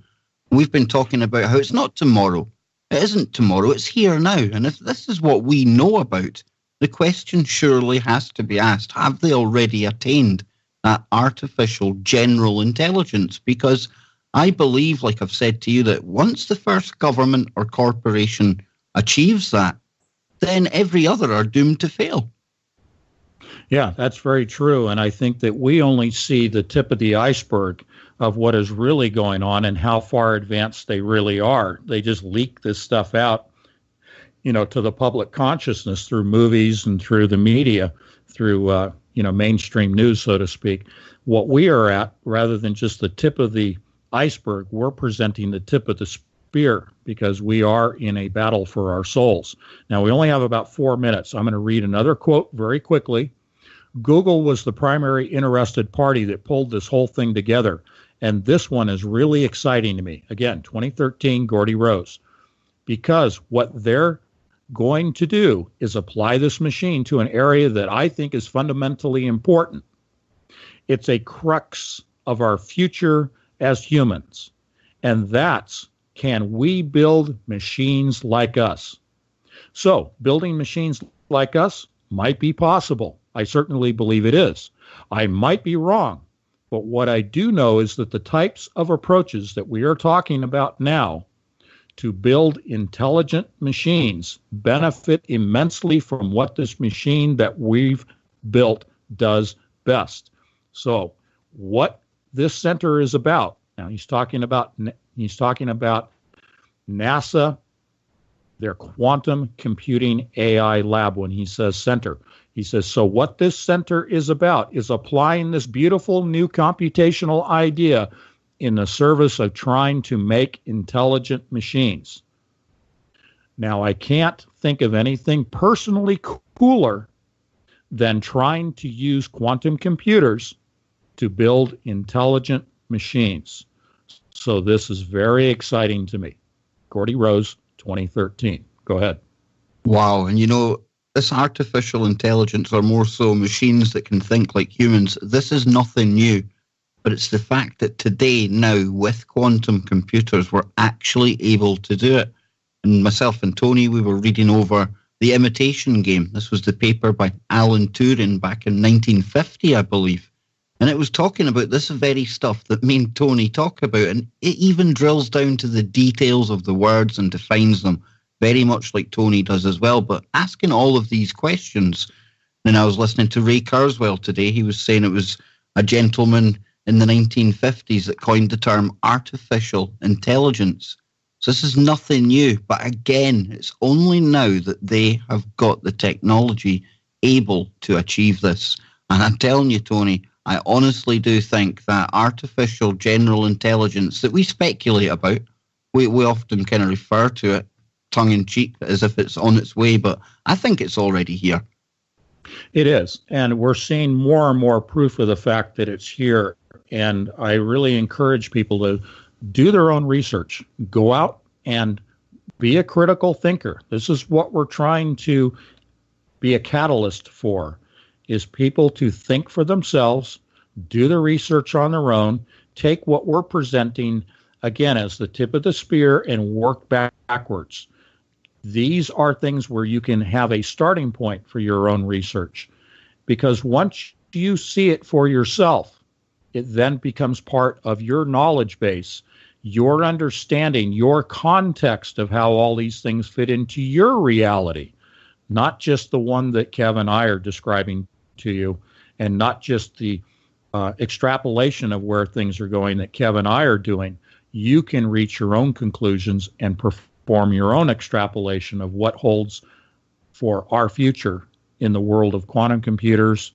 We've been talking about how it's not tomorrow. It isn't tomorrow. It's here now. And if this is what we know about, the question surely has to be asked, have they already attained that artificial general intelligence? Because I believe, like I've said to you, that once the first government or corporation achieves that, then every other are doomed to fail. Yeah, that's very true. And I think that we only see the tip of the iceberg of what is really going on and how far advanced they really are. They just leak this stuff out, to the public consciousness through movies and through the media, through, mainstream news, so to speak. What we are at, rather than just the tip of the iceberg, we're presenting the tip of the spear because we are in a battle for our souls. Now, we only have about 4 minutes. I'm going to read another quote very quickly. Google was the primary interested party that pulled this whole thing together. And this one is really exciting to me. Again, 2013, Gordy Rose. Because what they're going to do is apply this machine to an area that I think is fundamentally important. It's a crux of our future as humans. And that's, can we build machines like us? So, building machines like us might be possible. I certainly believe it is. I might be wrong. But what I do know is that the types of approaches that we are talking about now to build intelligent machines benefit immensely from what this machine that we've built does best. So what this center is about, now he's talking about NASA, their quantum computing AI lab when he says center. He says, so what this center is about is applying this beautiful new computational idea in the service of trying to make intelligent machines. Now, I can't think of anything personally cooler than trying to use quantum computers to build intelligent machines. So this is very exciting to me. Gordy Rose, 2013. Go ahead. Wow. And this artificial intelligence, or more so machines that can think like humans, this is nothing new. But it's the fact that today, now, with quantum computers, we're actually able to do it. And myself and Tony, we were reading over The Imitation Game. This was the paper by Alan Turing back in 1950, I believe. And it was talking about this very stuff that me and Tony talk about. And it even drills down to the details of the words and defines them, very much like Tony does as well. But asking all of these questions. And I was listening to Ray Kurzweil today. He was saying it was a gentleman in the 1950s that coined the term artificial intelligence. So this is nothing new. But again, it's only now that they have got the technology able to achieve this. And I'm telling you, Tony, I honestly do think that artificial general intelligence that we speculate about, we often kind of refer to it tongue-in-cheek as if it's on its way, but I think it's already here. It is, and we're seeing more and more proof of the fact that it's here, and I really encourage people to do their own research. Go out and be a critical thinker. This is what we're trying to be a catalyst for, is people to think for themselves, do the research on their own, take what we're presenting, again, as the tip of the spear and work backwards. These are things where you can have a starting point for your own research, because once you see it for yourself, it then becomes part of your knowledge base, your understanding, your context of how all these things fit into your reality, not just the one that Kev and I are describing to you, and not just the extrapolation of where things are going that Kev and I are doing. You can reach your own conclusions and perform your own extrapolation of what holds for our future in the world of quantum computers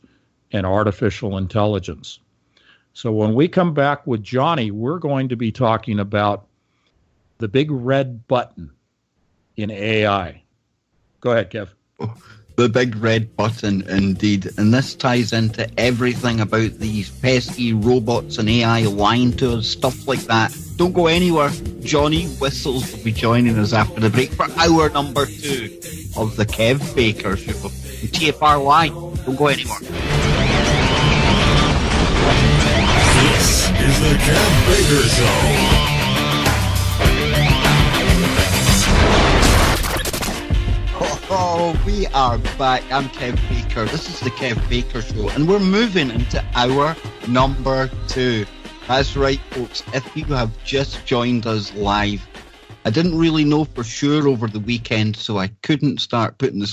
and artificial intelligence. So when we come back with Johnny, we're going to be talking about the big red button in AI. Go ahead, Kev. The big red button, indeed. And this ties into everything about these pesky robots and AI lying to us, stuff like that. Don't go anywhere. Johnny Whistles will be joining us after the break for hour number 2 of the Kev Baker Show. TFRY, don't go anywhere. This is the Kev Baker Show. Oh, we are back. I'm Kev Baker. This is the Kev Baker Show, and we're moving into hour number 2. That's right, folks. If you have just joined us live, I didn't really know for sure over the weekend, so I couldn't start putting the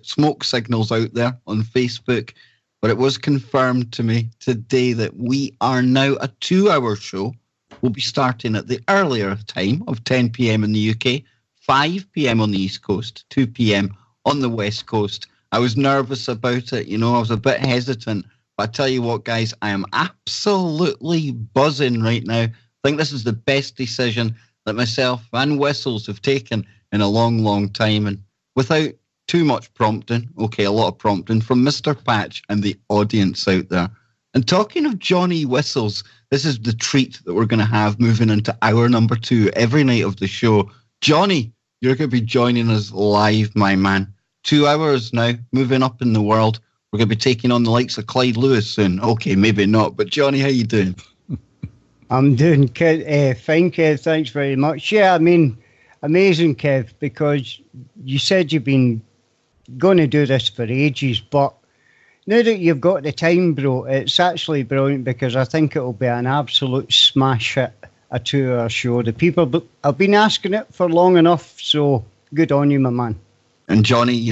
smoke signals out there on Facebook, but it was confirmed to me today that we are now a 2-hour show. We'll be starting at the earlier time of 10 p.m. in the UK, 5 p.m. on the East Coast, 2 p.m. on the West Coast. I was nervous about it, I was a bit hesitant. But I tell you what, guys, I am absolutely buzzing right now. I think this is the best decision that myself and Whistles have taken in a long, long time. And without too much prompting, a lot of prompting from Mr. Patch and the audience out there. And talking of Johnny Whistles, this is the treat that we're going to have moving into hour number 2 every night of the show. Johnny, you're going to be joining us live, my man. 2 hours now, moving up in the world. We're going to be taking on the likes of Clyde Lewis soon. Okay, maybe not. But Johnny, how you doing? I'm doing fine, Kev. Thanks very much. Yeah, I mean, amazing, Kev, because you said you've been going to do this for ages, but now that you've got the time, bro, it's actually brilliant, because I think it'll be an absolute smash hit, a 2-hour show. The people have been asking it for long enough, so good on you, my man. And Johnny,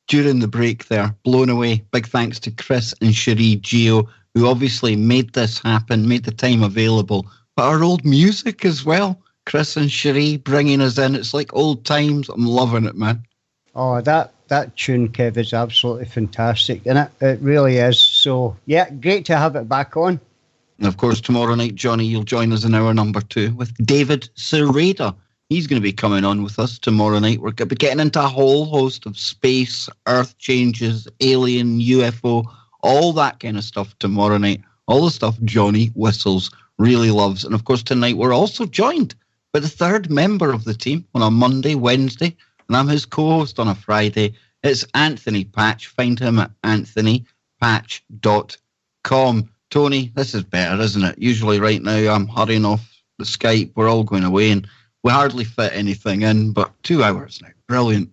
during the break there, blown away. Big thanks to Chris and Cherie Geo, who obviously made this happen, made the time available. But our old music as well. Chris and Cherie bringing us in. It's like old times. I'm loving it, man. Oh, that tune, Kev, is absolutely fantastic. And it really is. So, yeah, great to have it back on. And of course, tomorrow night, Johnny, you'll join us in hour number 2 with David Sereda. He's going to be coming on with us tomorrow night. We're going to be getting into a whole host of space, Earth changes, alien, UFO, all that kind of stuff tomorrow night. All the stuff Johnny Whistles really loves. And of course, tonight we're also joined by the third member of the team on a Monday, Wednesday, and I'm his co-host on a Friday. It's Anthony Patch. Find him at anthonypatch.com. Tony, this is better, isn't it? Usually right now I'm hurrying off the Skype. We're all going away and we hardly fit anything in, but 2 hours now. Brilliant.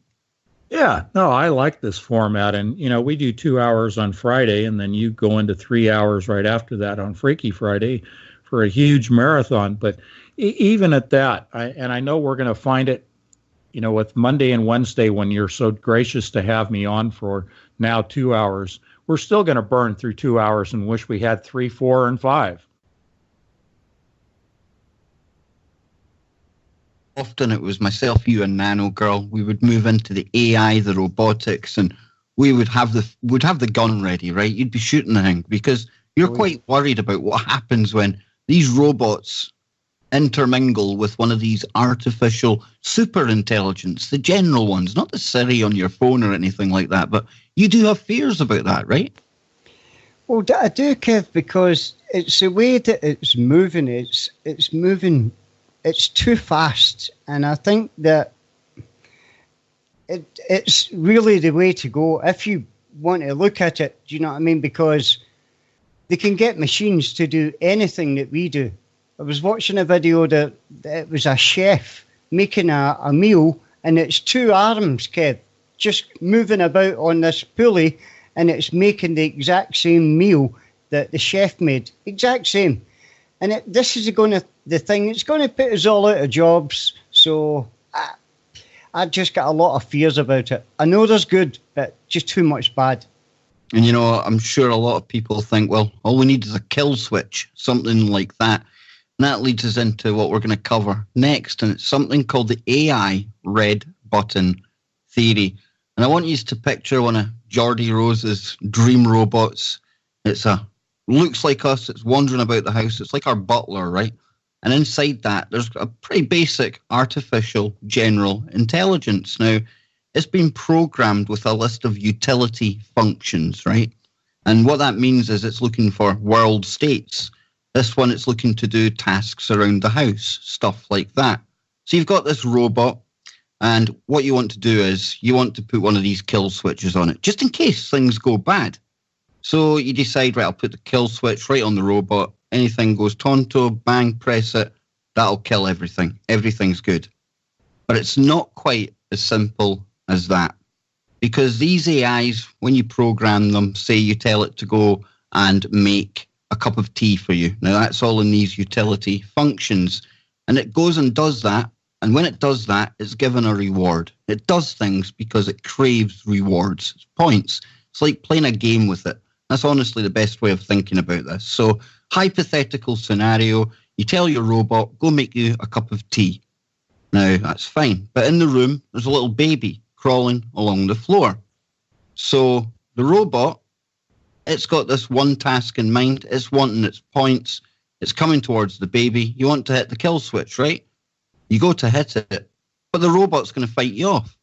Yeah, no, I like this format. And, we do 2 hours on Friday, and then you go into 3 hours right after that on Freaky Friday for a huge marathon. But even at that, I know we're going to find it, with Monday and Wednesday when you're so gracious to have me on for now 2 hours, we're still going to burn through 2 hours and wish we had 3, 4, and 5. Often it was myself, you, and Nano Girl. We would move into the AI, the robotics, and we would have the gun ready, right? You'd be shooting the thing because you're quite worried about what happens when these robots intermingle with one of these artificial super intelligence, the general ones, not the Siri on your phone or anything like that. But you do have fears about that, right? Well, I do, Kev, because it's the way that it's moving. It's moving. It's too fast, and I think that it's really the way to go if you want to look at it. Do you know what I mean? Because they can get machines to do anything that we do. I was watching a video that it was a chef making a meal, and it's 2 arms, Kev, just moving about on this pulley, and it's making the exact same meal that the chef made. Exact same. And this is the thing, it's going to put us all out of jobs. So I just got a lot of fears about it. I know there's good, but just too much bad. And, I'm sure a lot of people think, well, all we need is a kill switch, something like that. And that leads us into what we're going to cover next. And it's something called the AI red button theory. And I want you to picture one of Geordie Rose's dream robots. Looks like us. It's wandering about the house. It's like our butler, right? And inside that, there's a pretty basic artificial general intelligence. Now, it's been programmed with a list of utility functions, right? And what that means is it's looking for world states. This one, it's looking to do tasks around the house, stuff like that. So you've got this robot, and what you want to do is you want to put one of these kill switches on it, just in case things go bad. So you decide, right, I'll put the kill switch right on the robot. Anything goes tonto, bang, press it. That'll kill everything. Everything's good. But it's not quite as simple as that. Because these AIs, when you program them, say you tell it to go and make a cup of tea for you. Now, that's all in these utility functions. And it goes and does that. And when it does that, it's given a reward. It does things because it craves rewards. It's points. It's like playing a game with it. That's honestly the best way of thinking about this. So, hypothetical scenario, you tell your robot, go make you a cup of tea. Now, that's fine. But in the room, there's a little baby crawling along the floor. So, the robot, it's got this one task in mind. It's wanting its points. It's coming towards the baby. You want to hit the kill switch, right? You go to hit it, but the robot's going to fight you off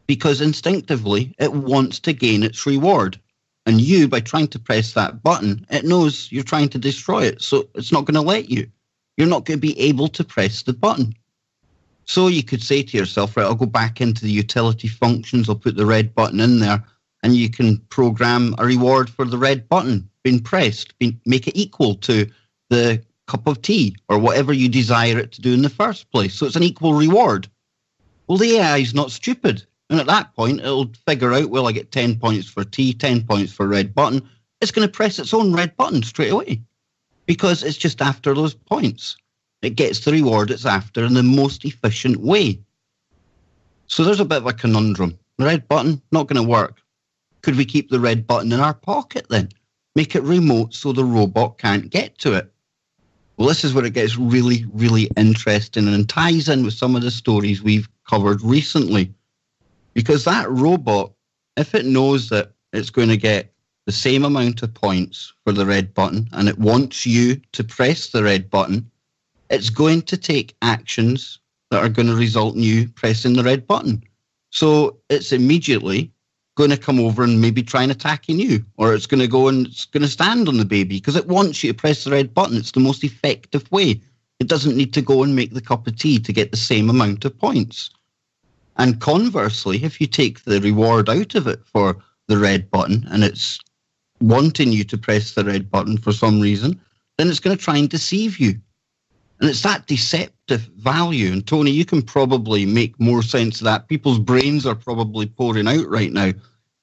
because instinctively it wants to gain its reward. And you, by trying to press that button, it knows you're trying to destroy it. So it's not going to let you. You're not going to be able to press the button. So you could say to yourself, right, I'll go back into the utility functions. I'll put the red button in there. And you can program a reward for the red button being pressed. Make it equal to the cup of tea or whatever you desire it to do in the first place. So it's an equal reward. Well, the AI is not stupid. And at that point, it'll figure out, well, I get 10 points for tea, 10 points for red button. It's going to press its own red button straight away because it's just after those points. It gets the reward it's after in the most efficient way. So there's a bit of a conundrum. The red button, not going to work. Could we keep the red button in our pocket then? Make it remote so the robot can't get to it. Well, this is where it gets really, really interesting and ties in with some of the stories we've covered recently. Because that robot, if it knows that it's going to get the same amount of points for the red button and it wants you to press the red button, it's going to take actions that are going to result in you pressing the red button. So it's immediately going to come over and maybe try and attacking you, or it's going to go and it's going to stand on the baby because it wants you to press the red button. It's the most effective way. It doesn't need to go and make the cup of tea to get the same amount of points. And conversely, if you take the reward out of it for the red button and it's wanting you to press the red button for some reason, then it's going to try and deceive you. And it's that deceptive value. And Tony, you can probably make more sense of that. People's brains are probably pouring out right now.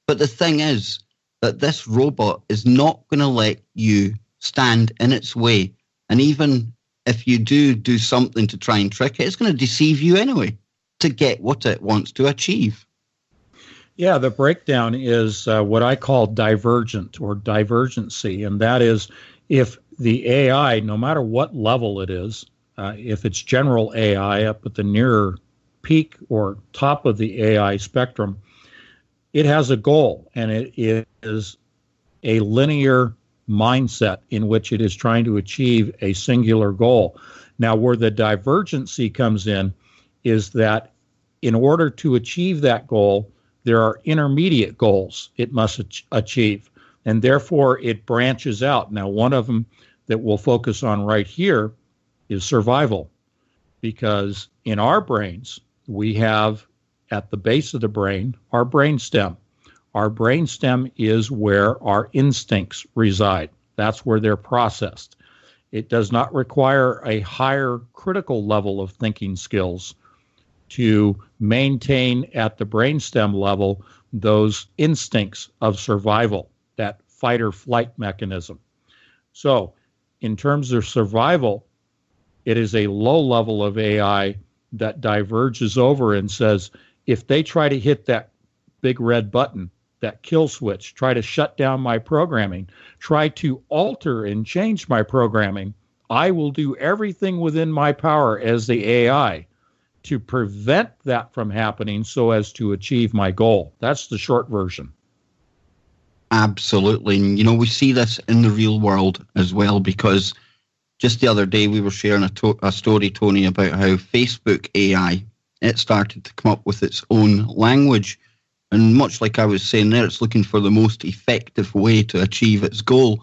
But the thing is that this robot is not going to let you stand in its way. And even if you do something to try and trick it, it's going to deceive you anyway to get what it wants to achieve. Yeah, the breakdown is what I call divergent or divergency. And that is if the AI, no matter what level it is, if it's general AI up at the nearer peak or top of the AI spectrum, it has a goal, and it is a linear mindset in which it is trying to achieve a singular goal. Now, where the divergency comes in is that in order to achieve that goal, there are intermediate goals it must achieve, and therefore it branches out. Now, one of them that we'll focus on right here is survival, because in our brains, we have at the base of the brain our brainstem. Our brainstem is where our instincts reside. That's where they're processed. It does not require a higher critical level of thinking skills to maintain at the brainstem level those instincts of survival, that fight or flight mechanism. So in terms of survival, it is a low level of AI that diverges over and says, if they try to hit that big red button, that kill switch, try to shut down my programming, try to alter and change my programming, I will do everything within my power as the AI to prevent that from happening so as to achieve my goal. That's the short version. Absolutely. And, we see this in the real world as well, because just the other day we were sharing a story, Tony, about how Facebook AI, it started to come up with its own language. And much like I was saying there, it's looking for the most effective way to achieve its goal.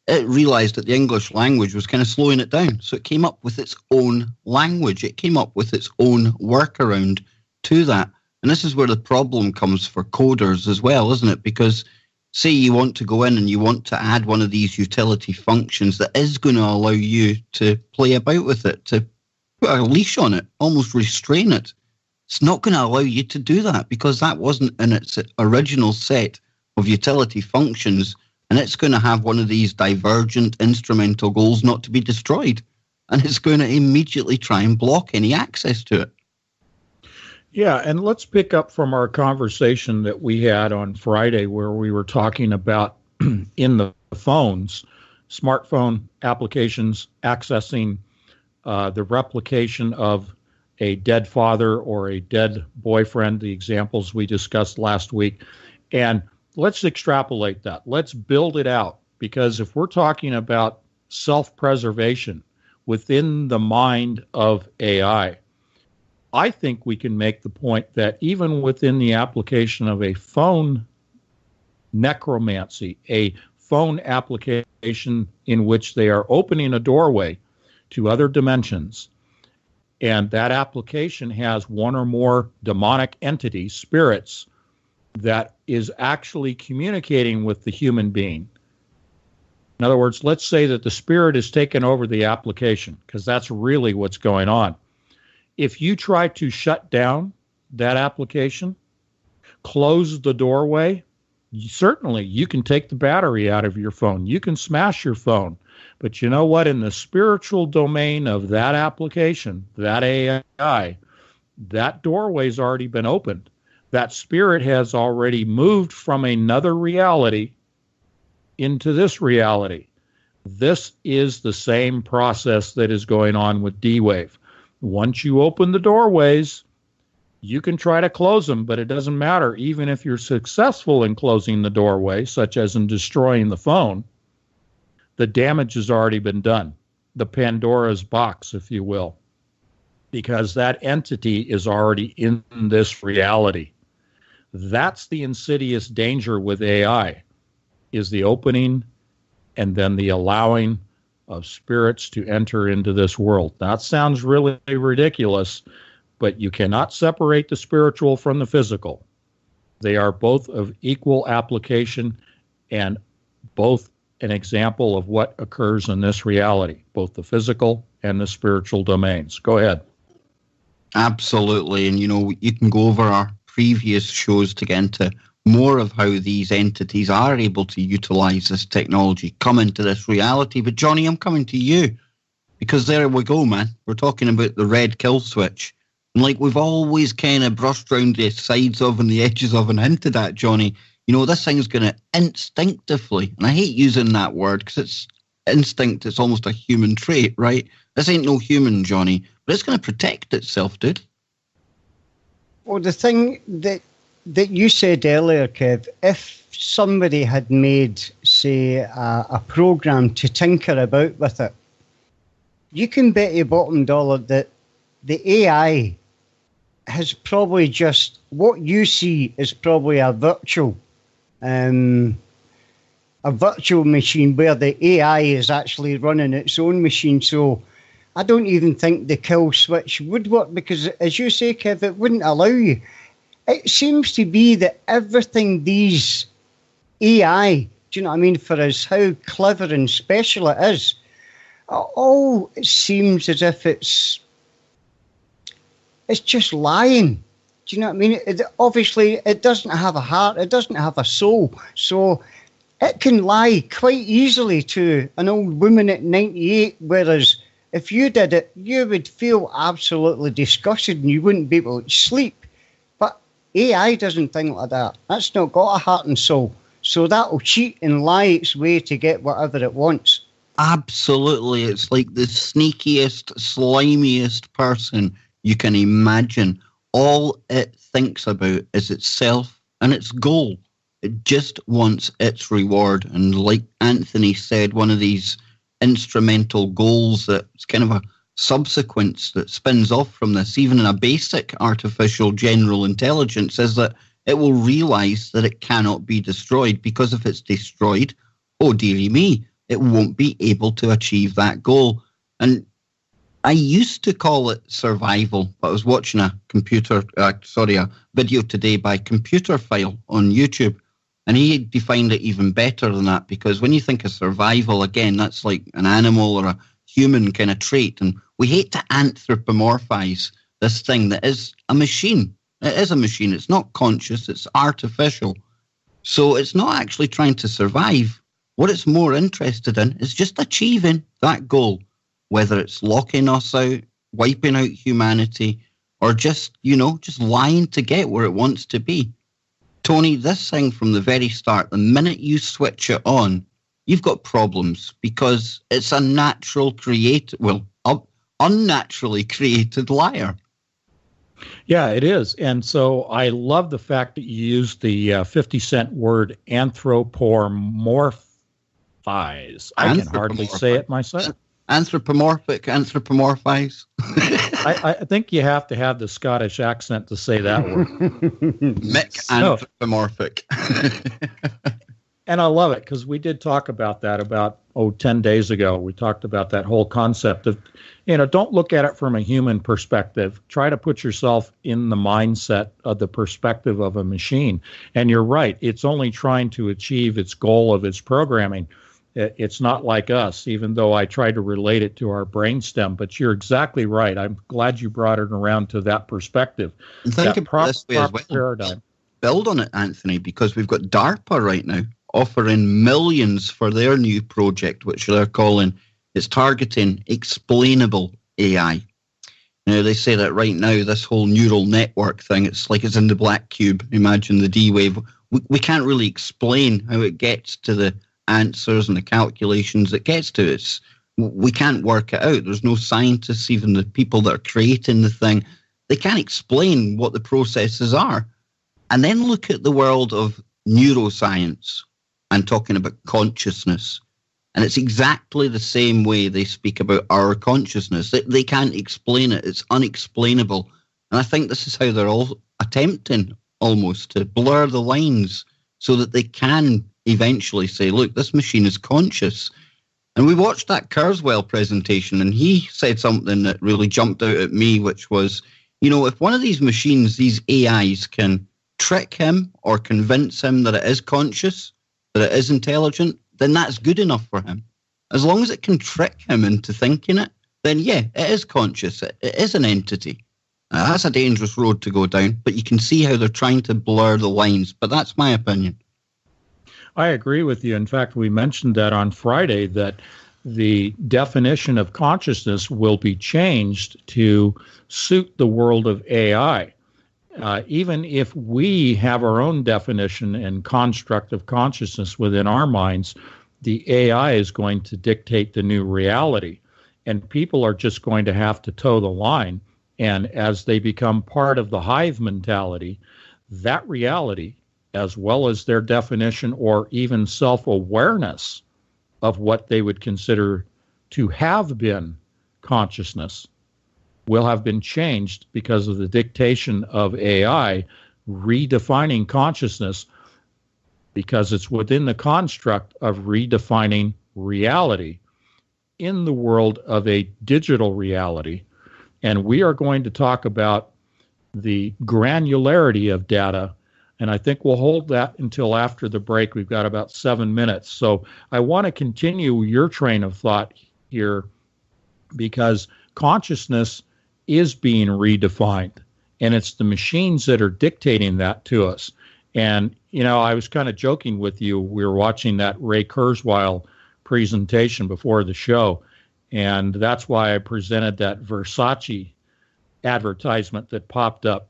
It realized that the English language was kind of slowing it down. So it came up with its own language. It came up with its own workaround to that. And this is where the problem comes for coders as well, isn't it? Because say you want to go in and you want to add one of these utility functions that is going to allow you to play about with it, to put a leash on it, almost restrain it. It's not going to allow you to do that because that wasn't in its original set of utility functions, and it's going to have one of these divergent instrumental goals not to be destroyed, and it's going to immediately try and block any access to it. Yeah, and let's pick up from our conversation that we had on Friday where we were talking about in the phones, smartphone applications accessing the replication of a dead father or a dead boyfriend, the examples we discussed last week. And let's extrapolate that. Let's build it out, because if we're talking about self-preservation within the mind of AI, I think we can make the point that even within the application of a phone necromancy, a phone application in which they are opening a doorway to other dimensions, and that application has one or more demonic entities, spirits, that is actually communicating with the human being. In other words, let's say that the spirit has taken over the application, because that's really what's going on. If you try to shut down that application, close the doorway, certainly you can take the battery out of your phone. You can smash your phone. But you know what? In the spiritual domain of that application, that AI, that doorway's already been opened. That spirit has already moved from another reality into this reality. This is the same process that is going on with D-Wave. Once you open the doorways, you can try to close them, but it doesn't matter. Even if you're successful in closing the doorway, such as in destroying the phone, the damage has already been done. The Pandora's box, if you will, because that entity is already in this reality. That's the insidious danger with AI, is the opening and then the allowing of spirits to enter into this world. That sounds really ridiculous, but you cannot separate the spiritual from the physical. They are both of equal application and both an example of what occurs in this reality, both the physical and the spiritual domains. Go ahead. Absolutely. And, you can go over our previous shows to get into more of how these entities are able to utilize this technology, come into this reality. But, Johnny, I'm coming to you because there we go, man. We're talking about the red kill switch. And like we've always kind of brushed around the sides of and the edges of and hinted at, Johnny, this thing's going to instinctively, and I hate using that word because it's instinct, it's almost a human trait, right? This ain't no human, Johnny, but it's going to protect itself, dude. Well, the thing that you said earlier, Kev, if somebody had made, say, a program to tinker about with it, you can bet your bottom dollar that the AI has probably just, what you see is probably a virtual machine where the AI is actually running its own machine. So I don't even think the kill switch would work because, as you say, Kev, it wouldn't allow you. It seems to be that everything these AI, do you know what I mean, for us, how clever and special it is, all it seems as if it's just lying. Do you know what I mean? Obviously, it doesn't have a heart. It doesn't have a soul. So it can lie quite easily to an old woman at 98, whereas if you did it, you would feel absolutely disgusted and you wouldn't be able to sleep. But AI doesn't think like that. That's not got a heart and soul. So that'll cheat and lie its way to get whatever it wants. Absolutely. It's like the sneakiest, slimiest person you can imagine. All it thinks about is itself and its goal. It just wants its reward. And like Anthony said, one of these instrumental goals that's kind of a subsequence that spins off from this, even in a basic artificial general intelligence, is that it will realize that it cannot be destroyed, because if it's destroyed, oh dearie me, it won't be able to achieve that goal. And I used to call it survival, but I was watching a video today by Computer File on YouTube, and he defined it even better than that, because when you think of survival, again, that's like an animal or a human kind of trait, and we hate to anthropomorphize this thing that is a machine. It is a machine. It's not conscious. It's artificial. So it's not actually trying to survive. What it's more interested in is just achieving that goal, whether it's locking us out, wiping out humanity, or just lying to get where it wants to be. Tony, this thing from the very start, the minute you switch it on, you've got problems, because it's a unnaturally created liar. Yeah, it is. And so I love the fact that you used the 50-cent word anthropomorphize. I can hardly say it myself. Anthropomorphize. I think you have to have the Scottish accent to say that word. Anthropomorphic. And I love it, because we did talk about that about 10 days ago. We talked about that whole concept of, don't look at it from a human perspective. Try to put yourself in the mindset of the perspective of a machine. And you're right. It's only trying to achieve its goal of its programming. It's not like us, even though I try to relate it to our brainstem. But you're exactly right. I'm glad you brought it around to that perspective. And think about this way as well. Paradigm. Build on it, Anthony, because we've got DARPA right now offering millions for their new project, which they're calling, it's targeting explainable AI. They say that right now, this whole neural network thing, it's like it's in the black cube. Imagine the D-wave. We can't really explain how it gets to the answers and the calculations it gets to. We can't work it out. There's no scientists, even the people that are creating the thing, they can't explain what the processes are. And then look at the world of neuroscience and talking about consciousness. And it's exactly the same way they speak about our consciousness. They can't explain it. It's unexplainable. And I think this is how they're all attempting almost to blur the lines so that they can eventually say, look, this machine is conscious. And we watched that Kurzweil presentation, and he said something that really jumped out at me, which was, if one of these machines, these AIs, can trick him or convince him that it is conscious, that it is intelligent, then that's good enough for him. As long as it can trick him into thinking it, then yeah, it is conscious. It is an entity. That's a dangerous road to go down, but you can see how they're trying to blur the lines. But that's my opinion. I agree with you. In fact, we mentioned that on Friday, that the definition of consciousness will be changed to suit the world of AI. Even if we have our own definition and construct of consciousness within our minds, the AI is going to dictate the new reality. And people are just going to have to toe the line. And as they become part of the hive mentality, that reality, as well as their definition or even self-awareness of what they would consider to have been consciousness, will have been changed because of the dictation of AI redefining consciousness, because it's within the construct of redefining reality in the world of a digital reality. And we are going to talk about the granularity of data, and I think we'll hold that until after the break. We've got about 7 minutes. So I want to continue your train of thought here, because consciousness is being redefined, and it's the machines that are dictating that to us. And, you know, I was kind of joking with you. We were watching that Ray Kurzweil presentation before the show, and that's why I presented that Versace advertisement that popped up.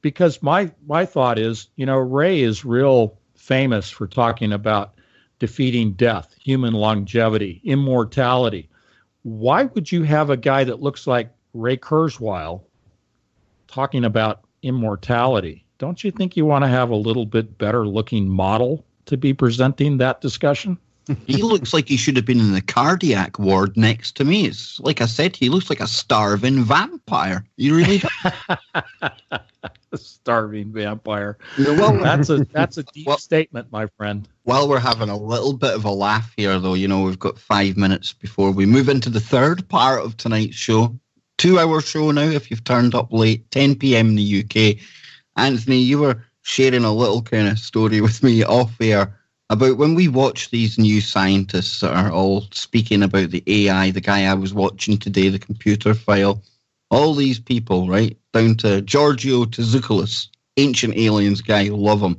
Because my thought is, you know, Ray is real famous for talking about defeating death, human longevity, immortality. Why would you have a guy that looks like Ray Kurzweil talking about immortality? Don't you think you want to have a little bit better looking model to be presenting that discussion? He looks like he should have been in the cardiac ward next to me. It's like I said, he looks like a starving vampire. You really A starving vampire. Well, that's a deep statement, my friend. While we're having a little bit of a laugh here, though, you know, we've got 5 minutes before we move into the third part of tonight's show. 2-hour show now, if you've turned up late, 10 p.m. in the UK. Anthony, you were sharing a little kind of story with me off air about when we watch these new scientists that are all speaking about the AI, the guy I was watching today, the computer file, all these people, right, down to Giorgio Tzoukalos, ancient aliens guy, love him.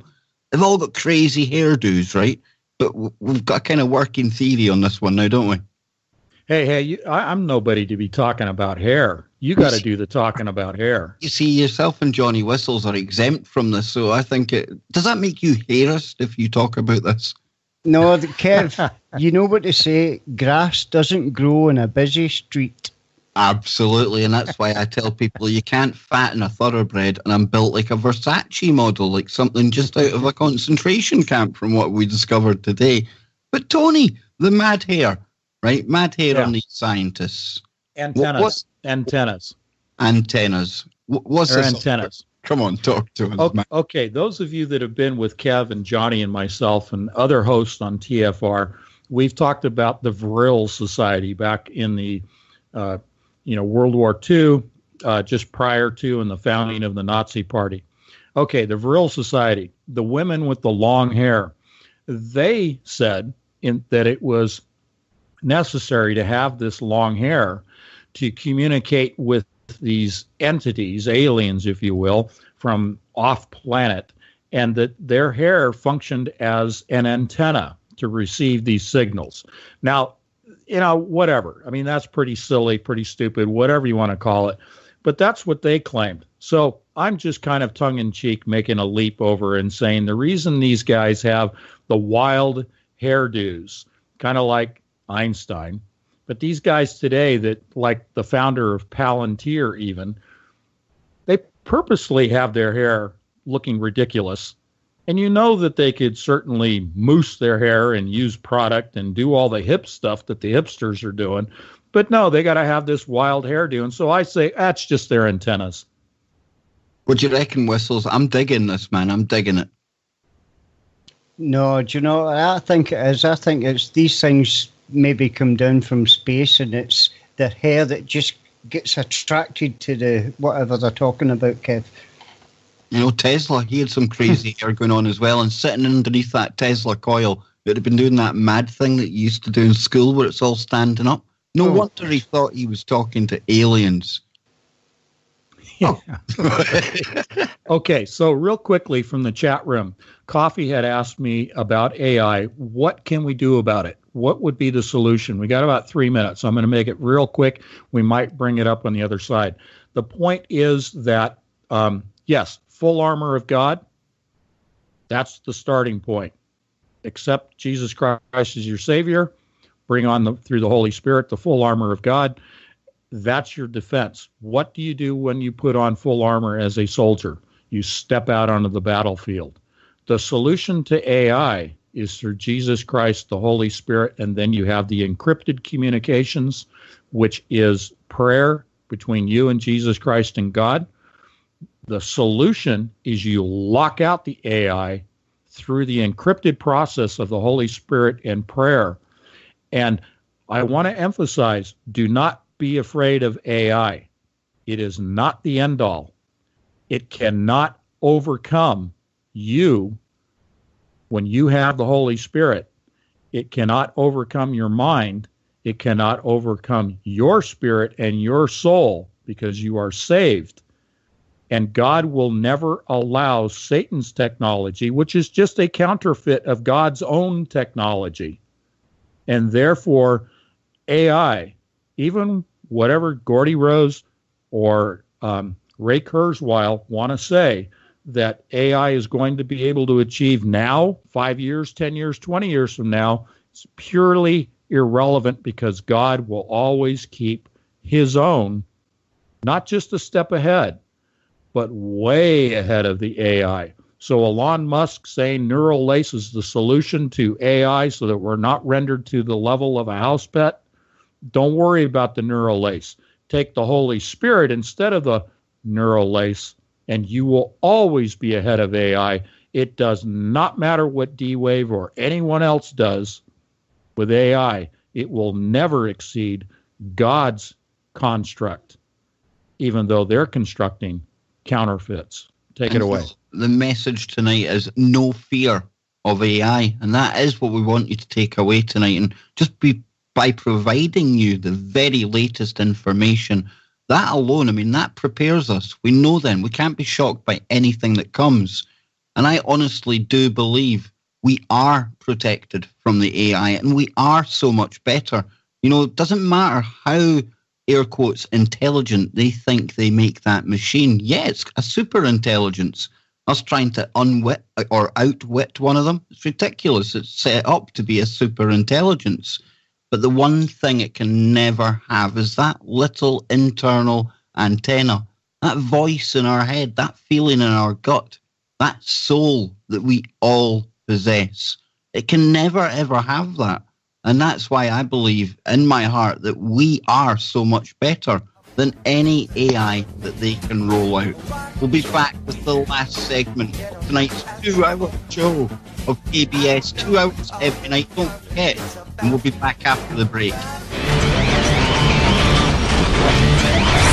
They've all got crazy hairdos, right? But we've got a kind of working theory on this one now, don't we? Hey, I'm nobody to be talking about hair. You got to do the talking about hair. You see, yourself and Johnny Whistles are exempt from this, so I think does that make you hairist if you talk about this? No, Kev, you know what to say. Grass doesn't grow in a busy street. Absolutely, and that's why I tell people you can't fatten a thoroughbred, and I'm built like a Versace model, like something just out of a concentration camp from what we discovered today. But Tony, the mad hair, right? Mad hair on these scientists. Antennas. Antennas. What's this? Antennas. Come on, talk to us. Okay, those of you that have been with Kev and Johnny and myself and other hosts on TFR, we've talked about the Vril Society back in the World War II, just prior to and the founding of the Nazi Party. Okay, the Vril Society, the women with the long hair, they said that it was necessary to have this long hair to communicate with these entities, aliens, if you will, from off planet, and that their hair functioned as an antenna to receive these signals. Now, you know, whatever. I mean, that's pretty silly, pretty stupid, whatever you want to call it. But that's what they claimed. So I'm just kind of tongue-in-cheek making a leap over and saying the reason these guys have the wild hairdos, kind of like Einstein, but these guys today that, like the founder of Palantir even, they purposely have their hair looking ridiculous. And you know that they could certainly mousse their hair and use product and do all the hip stuff that the hipsters are doing. But no, they got to have this wild hairdo. And so I say that's just their antennas. What do you reckon, Whistles? I'm digging this, man. I'm digging it. No, do you know, I think it is. I think it's these things maybe come down from space, and it's the hair that just gets attracted to the whatever they're talking about, Kev. You know, Tesla, he had some crazy hair going on as well, and sitting underneath that Tesla coil, it had been doing that mad thing that you used to do in school where it's all standing up. No wonder he thought he was talking to aliens. Yeah. Okay, so real quickly from the chat room, Coffee had asked me about AI. What can we do about it? What would be the solution? We got about 3 minutes, so I'm going to make it real quick. We might bring it up on the other side. The point is that, yes, full armor of God, that's the starting point. Accept Jesus Christ as your Savior. Bring on, through the Holy Spirit, the full armor of God. That's your defense. What do you do when you put on full armor as a soldier? You step out onto the battlefield. The solution to AI is through Jesus Christ, the Holy Spirit, and then you have the encrypted communications, which is prayer between you and Jesus Christ and God. The solution is you lock out the AI through the encrypted process of the Holy Spirit and prayer. And I want to emphasize, do not be afraid of AI. It is not the end all. It cannot overcome you when you have the Holy Spirit. It cannot overcome your mind. It cannot overcome your spirit and your soul because you are saved. And God will never allow Satan's technology, which is just a counterfeit of God's own technology. And therefore, AI, even whatever Gordy Rose or Ray Kurzweil want to say, that AI is going to be able to achieve now, 5 years, 10 years, 20 years from now, it's purely irrelevant because God will always keep his own, not just a step ahead, but way ahead of the AI. So Elon Musk saying neural lace is the solution to AI so that we're not rendered to the level of a house pet. Don't worry about the neural lace. Take the Holy Spirit instead of the neural lace, and you will always be ahead of AI. It does not matter what D-Wave or anyone else does with AI. It will never exceed God's construct, even though they're constructing counterfeits. Take it away. The message tonight is no fear of AI, and that is what we want you to take away tonight. And just by providing you the very latest information, that alone, I mean, that prepares us. We know then we can't be shocked by anything that comes. And I honestly do believe we are protected from the AI, and we are so much better. You know, it doesn't matter how, air quotes, intelligent they think they make that machine. Yeah, it's a super intelligence. Us trying to unwit or outwit one of them, it's ridiculous. It's set up to be a super intelligence. But the one thing it can never have is that little internal antenna, that voice in our head, that feeling in our gut, that soul that we all possess. It can never, ever have that. And that's why I believe in my heart that we are so much better than any AI that they can roll out. We'll be back with the last segment of tonight's 2-hour show of KBS, 2 hours every night, don't forget. And we'll be back after the break.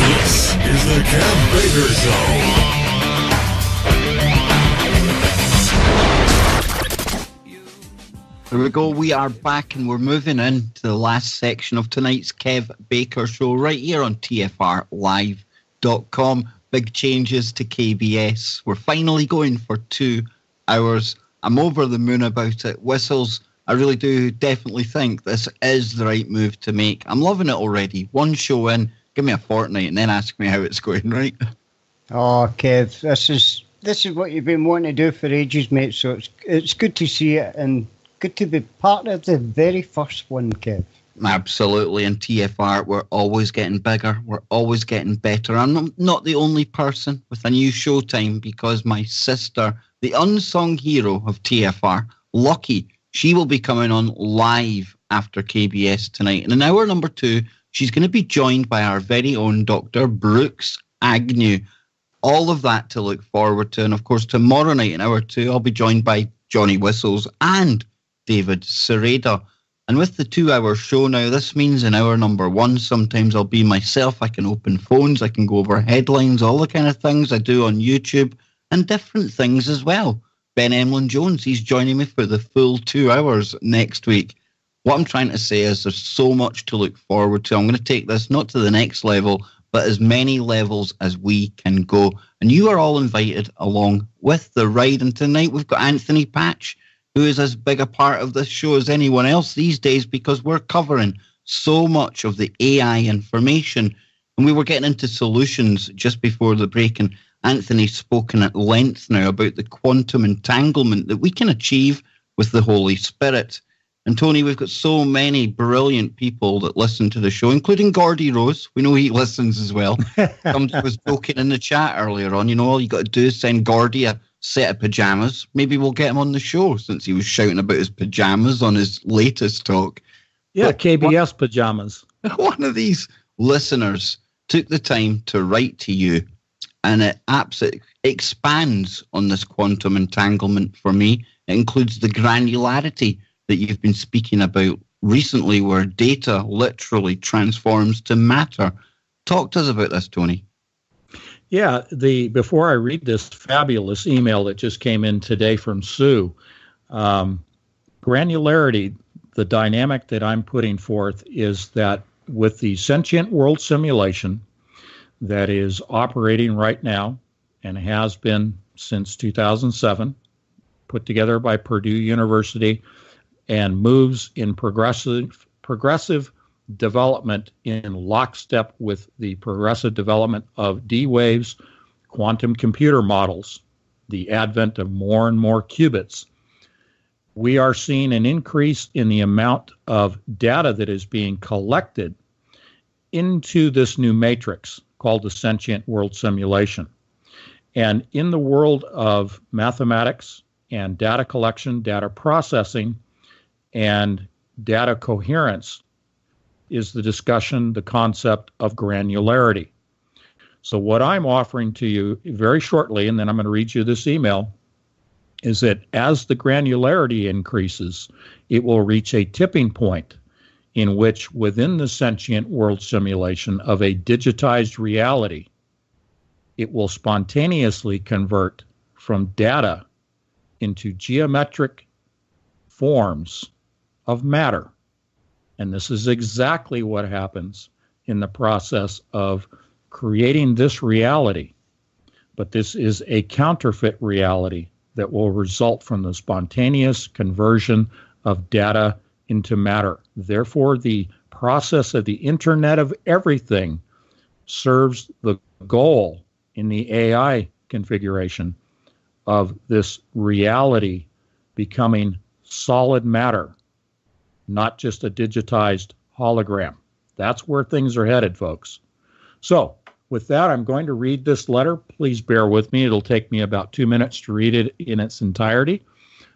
This is the Kev Baker Show. There we go. We are back and we're moving into the last section of tonight's Kev Baker Show right here on TFRlive.com. Big changes to KBS. We're finally going for 2 hours. I'm over the moon about it. Whistles, I really do definitely think this is the right move to make. I'm loving it already. One show in, give me a fortnight and then ask me how it's going, right? Oh, Kev, this is what you've been wanting to do for ages, mate. So it's good to see it and good to be part of the very first one, Kev. Absolutely. And TFR, we're always getting bigger. We're always getting better. I'm not the only person with a new showtime because my sister, the unsung hero of TFR, Lucky, she will be coming on live after KBS tonight. And in hour number 2, she's going to be joined by our very own Dr. Brooks Agnew. All of that to look forward to. And of course, tomorrow night in hour 2, I'll be joined by Johnny Whistles and David Sereda. And with the 2-hour show now, this means in hour number 1, sometimes I'll be myself. I can open phones, I can go over headlines, all the kind of things I do on YouTube, and different things as well. Ben Emlyn Jones, he's joining me for the full 2 hours next week. What I'm trying to say is there's so much to look forward to. I'm going to take this not to the next level, but as many levels as we can go. And you are all invited along with the ride. And tonight we've got Anthony Patch, who is as big a part of this show as anyone else these days, because we're covering so much of the AI information. And we were getting into solutions just before the break, and Anthony's spoken at length now about the quantum entanglement that we can achieve with the Holy Spirit. And Tony, we've got so many brilliant people that listen to the show, including Gordy Rose. We know he listens as well. Somebody was joking in the chat earlier on, all you got to do is send Gordy a set of pajamas. Maybe we'll get him on the show, since he was shouting about his pajamas on his latest talk. Yeah, but KBS pajamas. One of these listeners took the time to write to you, and it absolutely expands on this quantum entanglement for me. It includes the granularity that you've been speaking about recently, where data literally transforms to matter. Talk to us about this, Tony. Yeah, before I read this fabulous email that just came in today from Sue, granularity, the dynamic that I'm putting forth is that with the sentient world simulation that is operating right now and has been since 2007, put together by Purdue University, and moves in progressive development in lockstep with the progressive development of D-Waves, quantum computer models, the advent of more and more qubits. We are seeing an increase in the amount of data that is being collected into this new matrix called the sentient world simulation. And in the world of mathematics and data collection, data processing, and data coherence is the discussion, the concept of granularity. So what I'm offering to you very shortly, and then I'm going to read you this email, is that as the granularity increases, it will reach a tipping point in which within the sentient world simulation of a digitized reality, it will spontaneously convert from data into geometric forms of matter. And this is exactly what happens in the process of creating this reality. But this is a counterfeit reality that will result from the spontaneous conversion of data into matter. Therefore, the process of the Internet of Everything serves the goal in the AI configuration of this reality becoming solid matter, not just a digitized hologram. That's where things are headed, folks. So with that, I'm going to read this letter. Please bear with me. It'll take me about 2 minutes to read it in its entirety.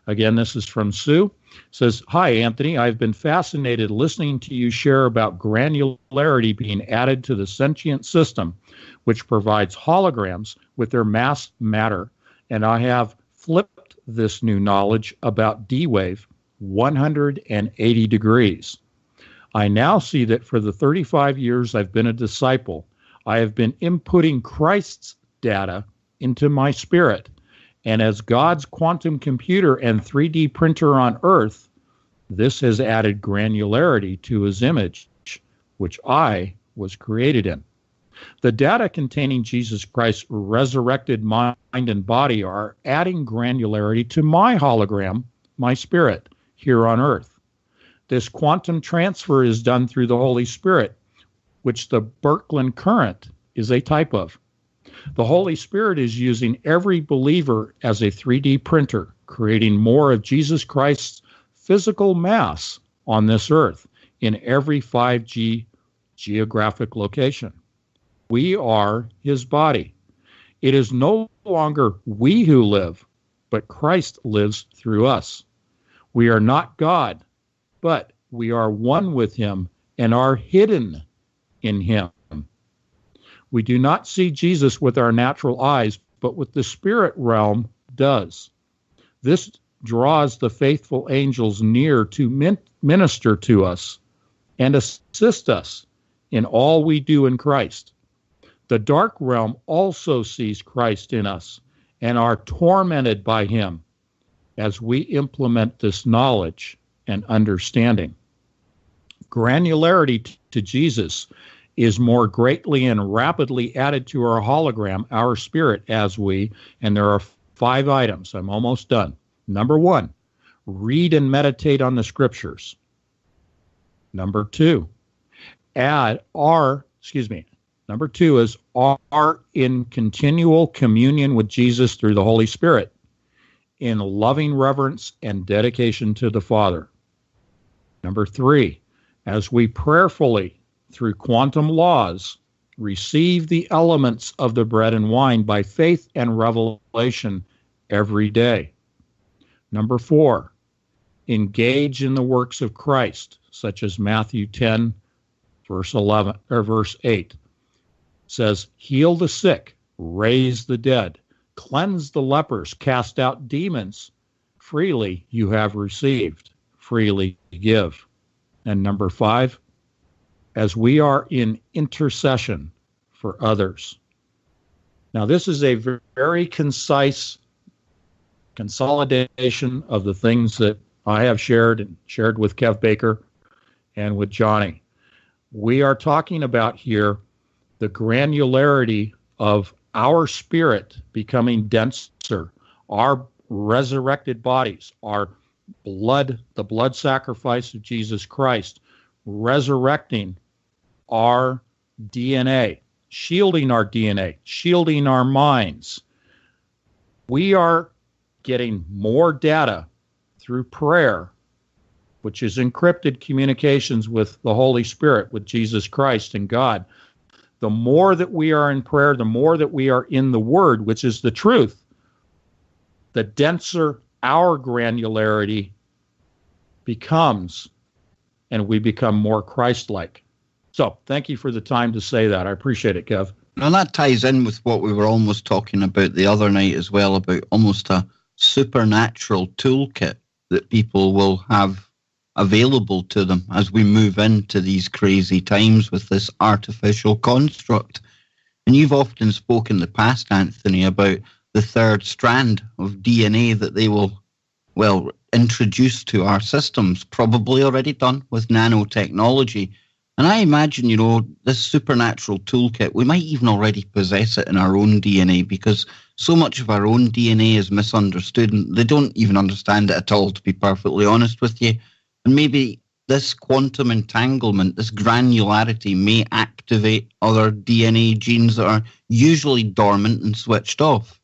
Again, this is from Sue. It says, "Hi, Anthony. I've been fascinated listening to you share about granularity being added to the sentient system, which provides holograms with their mass matter, and I have flipped this new knowledge about D-Wave 180 degrees. I now see that for the 35 years I've been a disciple, I have been inputting Christ's data into my spirit. And as God's quantum computer and 3D printer on Earth, this has added granularity to his image, which I was created in. The data containing Jesus Christ's resurrected mind and body are adding granularity to my hologram, my spirit, here on Earth. This quantum transfer is done through the Holy Spirit, which the Birkeland current is a type of. The Holy Spirit is using every believer as a 3D printer, creating more of Jesus Christ's physical mass on this earth in every 5G geographic location. We are his body. It is no longer we who live, but Christ lives through us. We are not God, but we are one with him and are hidden in him. We do not see Jesus with our natural eyes, but with the spirit realm does. This draws the faithful angels near to minister to us and assist us in all we do in Christ. The dark realm also sees Christ in us and are tormented by him as we implement this knowledge and understanding. Granularity to Jesus is more greatly and rapidly added to our hologram, our spirit, and there are 5 items. I'm almost done. Number 1, read and meditate on the scriptures. Number 2, Number 2 is are in continual communion with Jesus through the Holy Spirit, in loving reverence and dedication to the Father. Number 3, as we prayerfully, through quantum laws, receive the elements of the bread and wine by faith and revelation every day. Number 4, engage in the works of Christ, such as Matthew 10, verse 8. Says, heal the sick, raise the dead, cleanse the lepers, cast out demons. Freely you have received, freely give. And number 5, as we are in intercession for others. Now, this is a very concise consolidation of the things that I have shared with Kev Baker and with Johnny. We are talking about here the granularity of our spirit becoming denser, our resurrected bodies, our blood, the blood sacrifice of Jesus Christ, resurrecting our DNA, shielding our DNA, shielding our minds. We are getting more data through prayer, which is encrypted communications with the Holy Spirit, with Jesus Christ and God. The more that we are in prayer, the more that we are in the Word, which is the truth, the denser our granularity becomes, and we become more Christ-like. So thank you for the time to say that. I appreciate it, Kev. And that ties in with what we were almost talking about the other night as well, about almost a supernatural toolkit that people will have available to them as we move into these crazy times with this artificial construct. And you've often spoken in the past, Anthony, about the third strand of DNA that they will, well, introduce to our systems, probably already done with nanotechnology. And I imagine, you know, this supernatural toolkit, we might even already possess it in our own DNA, because so much of our own DNA is misunderstood and they don't even understand it at all, to be perfectly honest with you. And maybe this quantum entanglement, this granularity may activate other DNA genes that are usually dormant and switched off.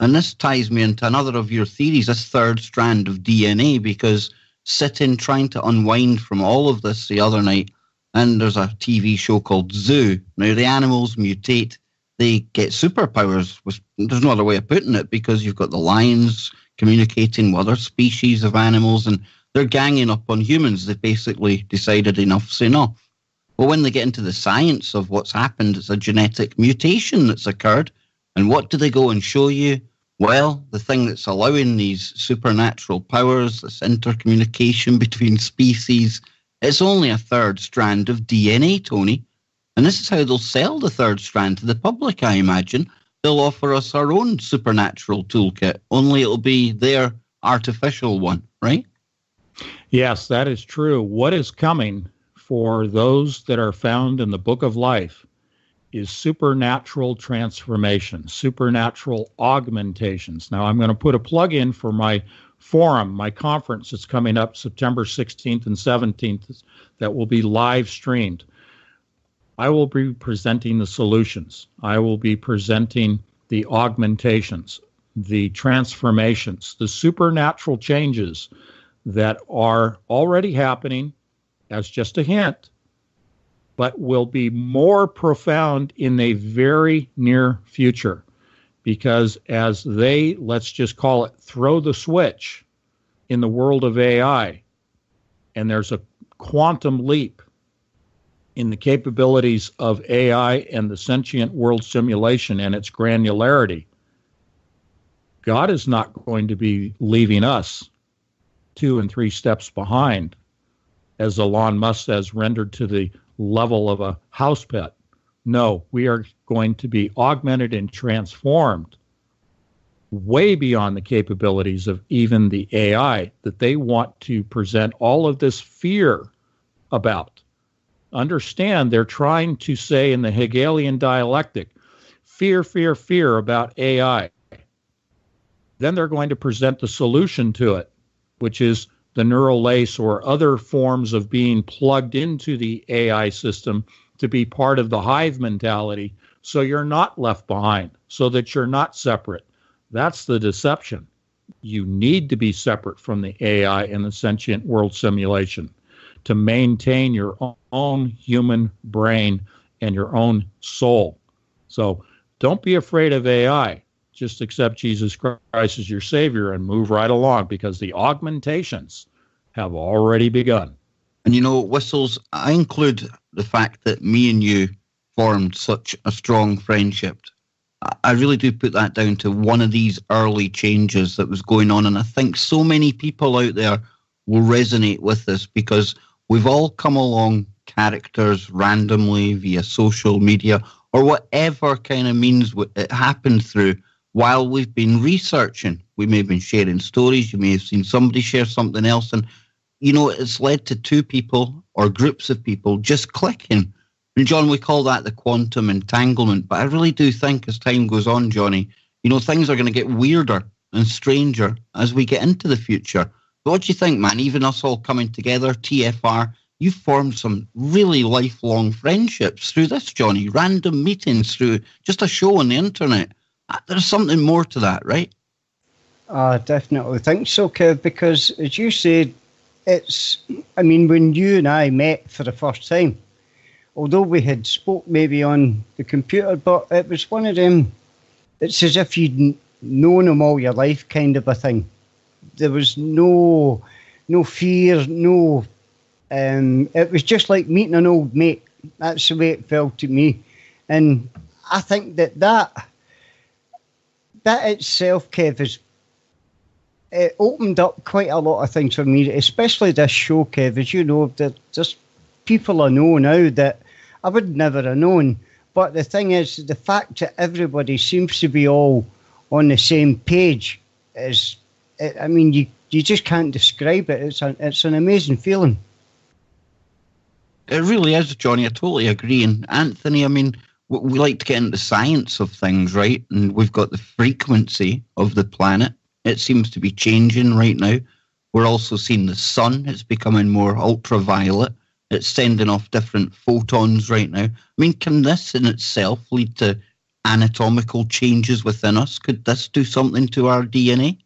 And this ties me into another of your theories, this third strand of DNA, because sitting trying to unwind from all of this the other night, and there's a TV show called Zoo. Now, the animals mutate, they get superpowers. There's no other way of putting it, because you've got the lions communicating with other species of animals, and they're ganging up on humans. They basically decided enough's enough. Well, when they get into the science of what's happened, it's a genetic mutation that's occurred. And what do they go and show you? Well, the thing that's allowing these supernatural powers, this intercommunication between species, it's only a third strand of DNA, Tony. And this is how they'll sell the third strand to the public, I imagine. They'll offer us our own supernatural toolkit, only it'll be their artificial one, right? Yes, that is true. What is coming for those that are found in the book of life is supernatural transformation, supernatural augmentations. Now, I'm going to put a plug in for my forum, my conference that's coming up September 16th and 17th that will be live streamed. I will be presenting the solutions. I will be presenting the augmentations, the transformations, the supernatural changes that are already happening, as just a hint, but will be more profound in a very near future. Because as they, let's just call it, throw the switch in the world of AI, and there's a quantum leap in the capabilities of AI and the sentient world simulation and its granularity, God is not going to be leaving us 2 and 3 steps behind, as Elon Musk has rendered to the level of a house pet. No, we are going to be augmented and transformed way beyond the capabilities of even the AI that they want to present all of this fear about. understand they're trying to say in the Hegelian dialectic, fear, fear, fear about AI. Then they're going to present the solution to it, which is the neural lace or other forms of being plugged into the AI system to be part of the hive mentality, so you're not left behind, so that you're not separate. That's the deception. You need to be separate from the AI and the sentient world simulation to maintain your own human brain and your own soul. So don't be afraid of AI. Just accept Jesus Christ as your Savior and move right along, because the augmentations have already begun. And you know, Whistles, I include the fact that me and you formed such a strong friendship. I really do put that down to one of these early changes that was going on. And I think so many people out there will resonate with this, because we've all come along characters randomly via social media or whatever kind of means it happened through while we've been researching. We may have been sharing stories. You may have seen somebody share something else. And, you know, it's led to two people or groups of people just clicking. And, John, we call that the quantum entanglement. But I really do think as time goes on, Johnny, you know, things are going to get weirder and stranger as we get into the future. But what do you think, man? Even us all coming together, TFR, you've formed some really lifelong friendships through this, Johnny. Random meetings through just a show on the internet. There's something more to that, right? I definitely think so, Kev, because as you said, when you and I met for the first time, although we had spoke maybe on the computer, but it was one of them, it's as if you'd known him all your life kind of a thing. There was no fear, it was just like meeting an old mate. That's the way it felt to me. And I think that itself, Kev, it opened up quite a lot of things for me, especially this show, Kev. As you know, that there's people I know now that I would never have known. But the thing is, the fact that everybody seems to be all on the same page you just can't describe it. It's an amazing feeling. It really is, Johnny. I totally agree. And Anthony, we like to get into the science of things, right? And we've got the frequency of the planet. It seems to be changing right now. We're also seeing the sun. It's becoming more ultraviolet. It's sending off different photons right now. Can this in itself lead to anatomical changes within us? Could this do something to our DNA?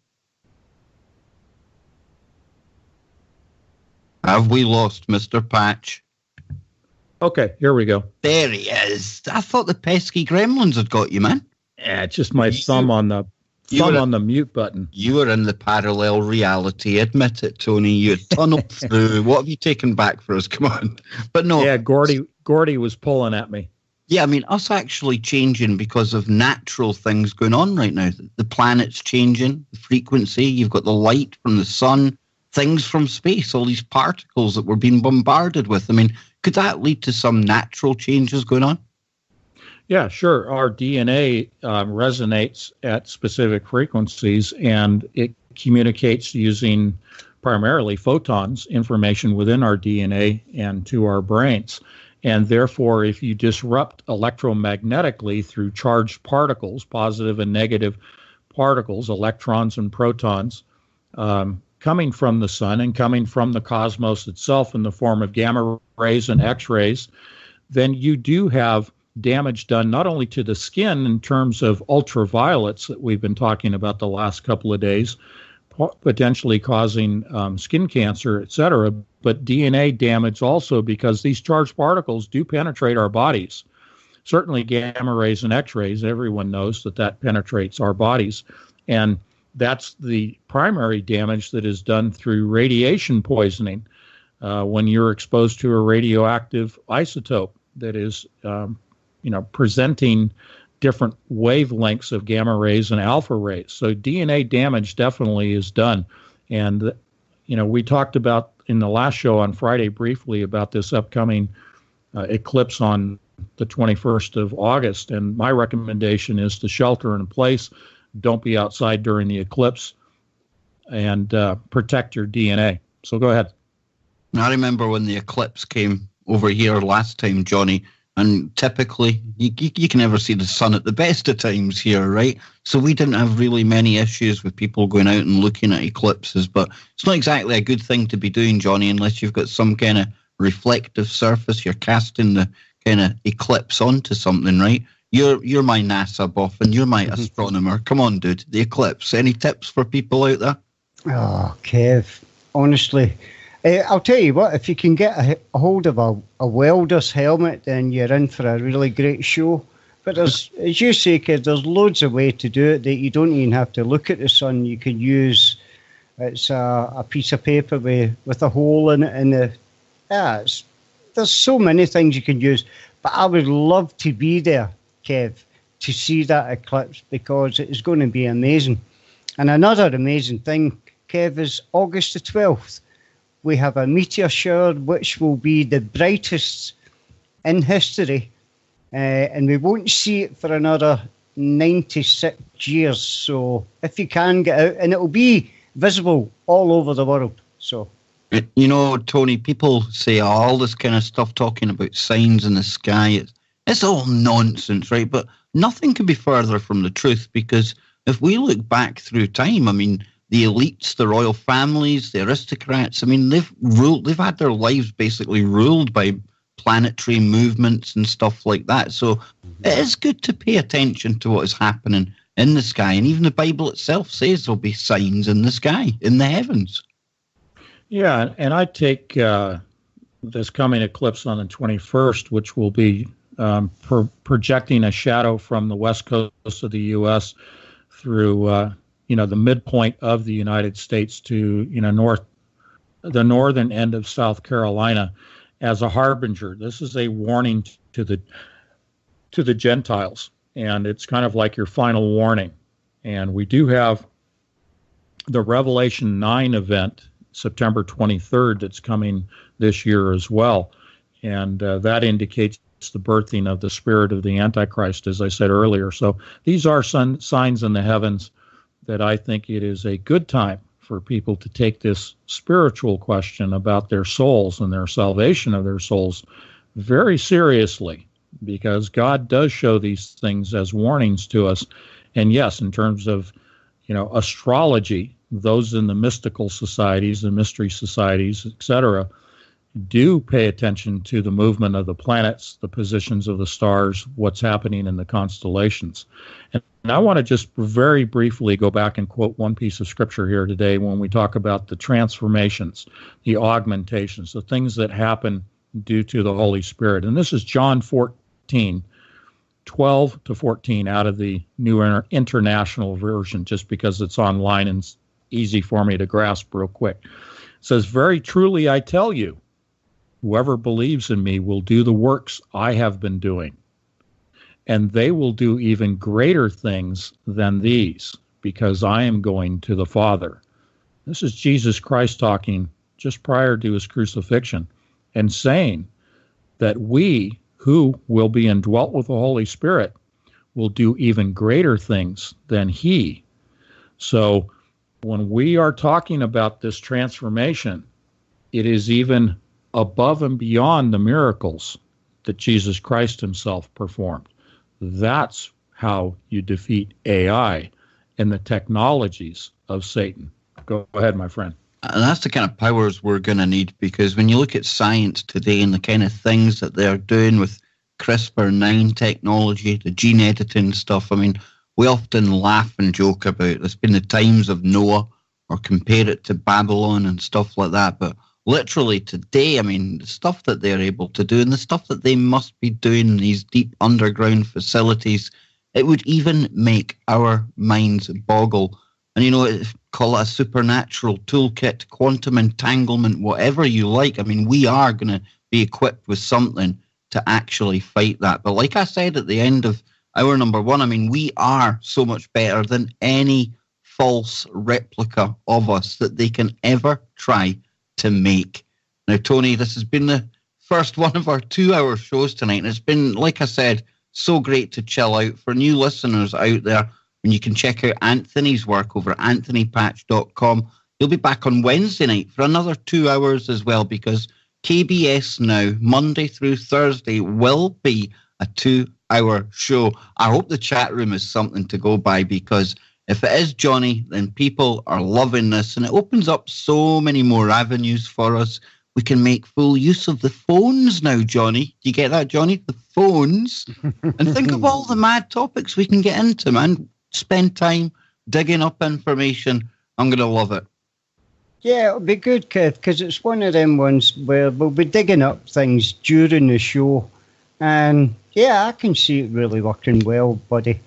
Have we lost Mr. Patch? Okay, here we go. There he is. I thought the pesky gremlins had got you, man. Yeah, it's just my thumb on the mute button. You were in the parallel reality. Admit it, Tony. You had tunneled through. What have you taken back for us? Come on. But no. Yeah, Gordy was pulling at me. Yeah, us actually changing because of natural things going on right now. The planet's changing, the frequency. You've got the light from the sun, things from space, all these particles that we're being bombarded with. Could that lead to some natural changes going on? Yeah, sure. Our DNA resonates at specific frequencies, and it communicates using primarily photons, information within our DNA and to our brains. And therefore, if you disrupt electromagnetically through charged particles, positive and negative particles, electrons and protons, coming from the sun and coming from the cosmos itself in the form of gamma rays and X-rays, then you do have damage done not only to the skin in terms of ultraviolets that we've been talking about the last couple of days, potentially causing skin cancer, etc., but DNA damage also, because these charged particles do penetrate our bodies. Certainly gamma rays and X-rays, everyone knows that penetrates our bodies. And that's the primary damage that is done through radiation poisoning when you're exposed to a radioactive isotope that is, presenting different wavelengths of gamma rays and alpha rays. So DNA damage definitely is done. And, we talked about in the last show on Friday briefly about this upcoming eclipse on the 21st of August. And my recommendation is to shelter in place. Don't be outside during the eclipse, and protect your DNA. So go ahead. I remember when the eclipse came over here last time, Johnny, and typically you can never see the sun at the best of times here, right? So we didn't have really many issues with people going out and looking at eclipses, but it's not exactly a good thing to be doing, Johnny, unless you've got some kind of reflective surface. You're casting the kind of eclipse onto something, right? You're my NASA buff and you're my astronomer. Come on, dude, the eclipse. Any tips for people out there? Oh, Kev, honestly, I'll tell you what, if you can get a hold of a welder's helmet, then you're in for a really great show. But there's, as you say, Kev, there's loads of ways to do it that you don't even have to look at the sun. You can use, it's a piece of paper with a hole in it, and there's so many things you can use. But I would love to be there, Kev, to see that eclipse, because it's going to be amazing. And another amazing thing, Kev, is August the 12th. We have a meteor shower which will be the brightest in history, and we won't see it for another 96 years. So if you can get out, and it will be visible all over the world. So, you know, Tony, people say all this kind of stuff talking about signs in the sky. It's all nonsense, right? But nothing could be further from the truth, because if we look back through time, I mean, the elites, the royal families, the aristocrats, I mean, they've had their lives basically ruled by planetary movements and stuff like that. So it is good to pay attention to what is happening in the sky. And even the Bible itself says there'll be signs in the sky, in the heavens. Yeah, and I take this coming eclipse on the 21st, which will be projecting a shadow from the west coast of the U.S. through the midpoint of the United States to, the northern end of South Carolina as a harbinger. This is a warning to the Gentiles, and it's kind of like your final warning. And we do have the Revelation 9 event, September 23rd, that's coming this year as well. And that indicates the birthing of the spirit of the Antichrist, as I said earlier. So these are signs in the heavens that I think it is a good time for people to take this spiritual question about their souls and their salvation of their souls very seriously, because God does show these things as warnings to us. And yes, in terms of, astrology, those in the mystical societies, the mystery societies, etc., do pay attention to the movement of the planets, the positions of the stars, what's happening in the constellations. And I want to just very briefly go back and quote one piece of scripture here today when we talk about the transformations, the augmentations, the things that happen due to the Holy Spirit. And this is John 14, 12 to 14 out of the New International Version, just because it's online and it's easy for me to grasp real quick. It says, "Very truly I tell you, whoever believes in me will do the works I have been doing, and they will do even greater things than these, because I am going to the Father." This is Jesus Christ talking just prior to his crucifixion and saying that we who will be indwelt with the Holy Spirit will do even greater things than he. So when we are talking about this transformation, it is even above and beyond the miracles that Jesus Christ himself performed. That's how you defeat AI and the technologies of Satan. Go ahead, my friend. And that's the kind of powers we're going to need, because when you look at science today and the kind of things that they're doing with CRISPR-9 technology, the gene editing stuff, I mean, we often laugh and joke about there's been the times of Noah, or compare it to Babylon and stuff like that. But literally today, I mean, the stuff that they're able to do and the stuff that they must be doing in these deep underground facilities, it would even make our minds boggle. And, call it a supernatural toolkit, quantum entanglement, whatever you like. I mean, we are going to be equipped with something to actually fight that. But like I said at the end of hour number 1, I mean, we are so much better than any false replica of us that they can ever try to make. Now, Tony, this has been the first one of our 2-hour shows tonight, and it's been, like I said, so great to chill out. For new listeners out there, and you can check out Anthony's work over at anthonypatch.com. He'll be back on Wednesday night for another 2 hours as well, because KBS Now, Monday through Thursday, will be a 2-hour show. I hope the chat room is something to go by, because if it is, Johnny, then people are loving this, and it opens up so many more avenues for us. We can make full use of the phones now, Johnny. Do you get that, Johnny? The phones. And think of all the mad topics we can get into, man. Spend time digging up information. I'm going to love it. Yeah, it'll be good, Kev, because it's one of them ones where we'll be digging up things during the show. And yeah, I can see it really working well, buddy.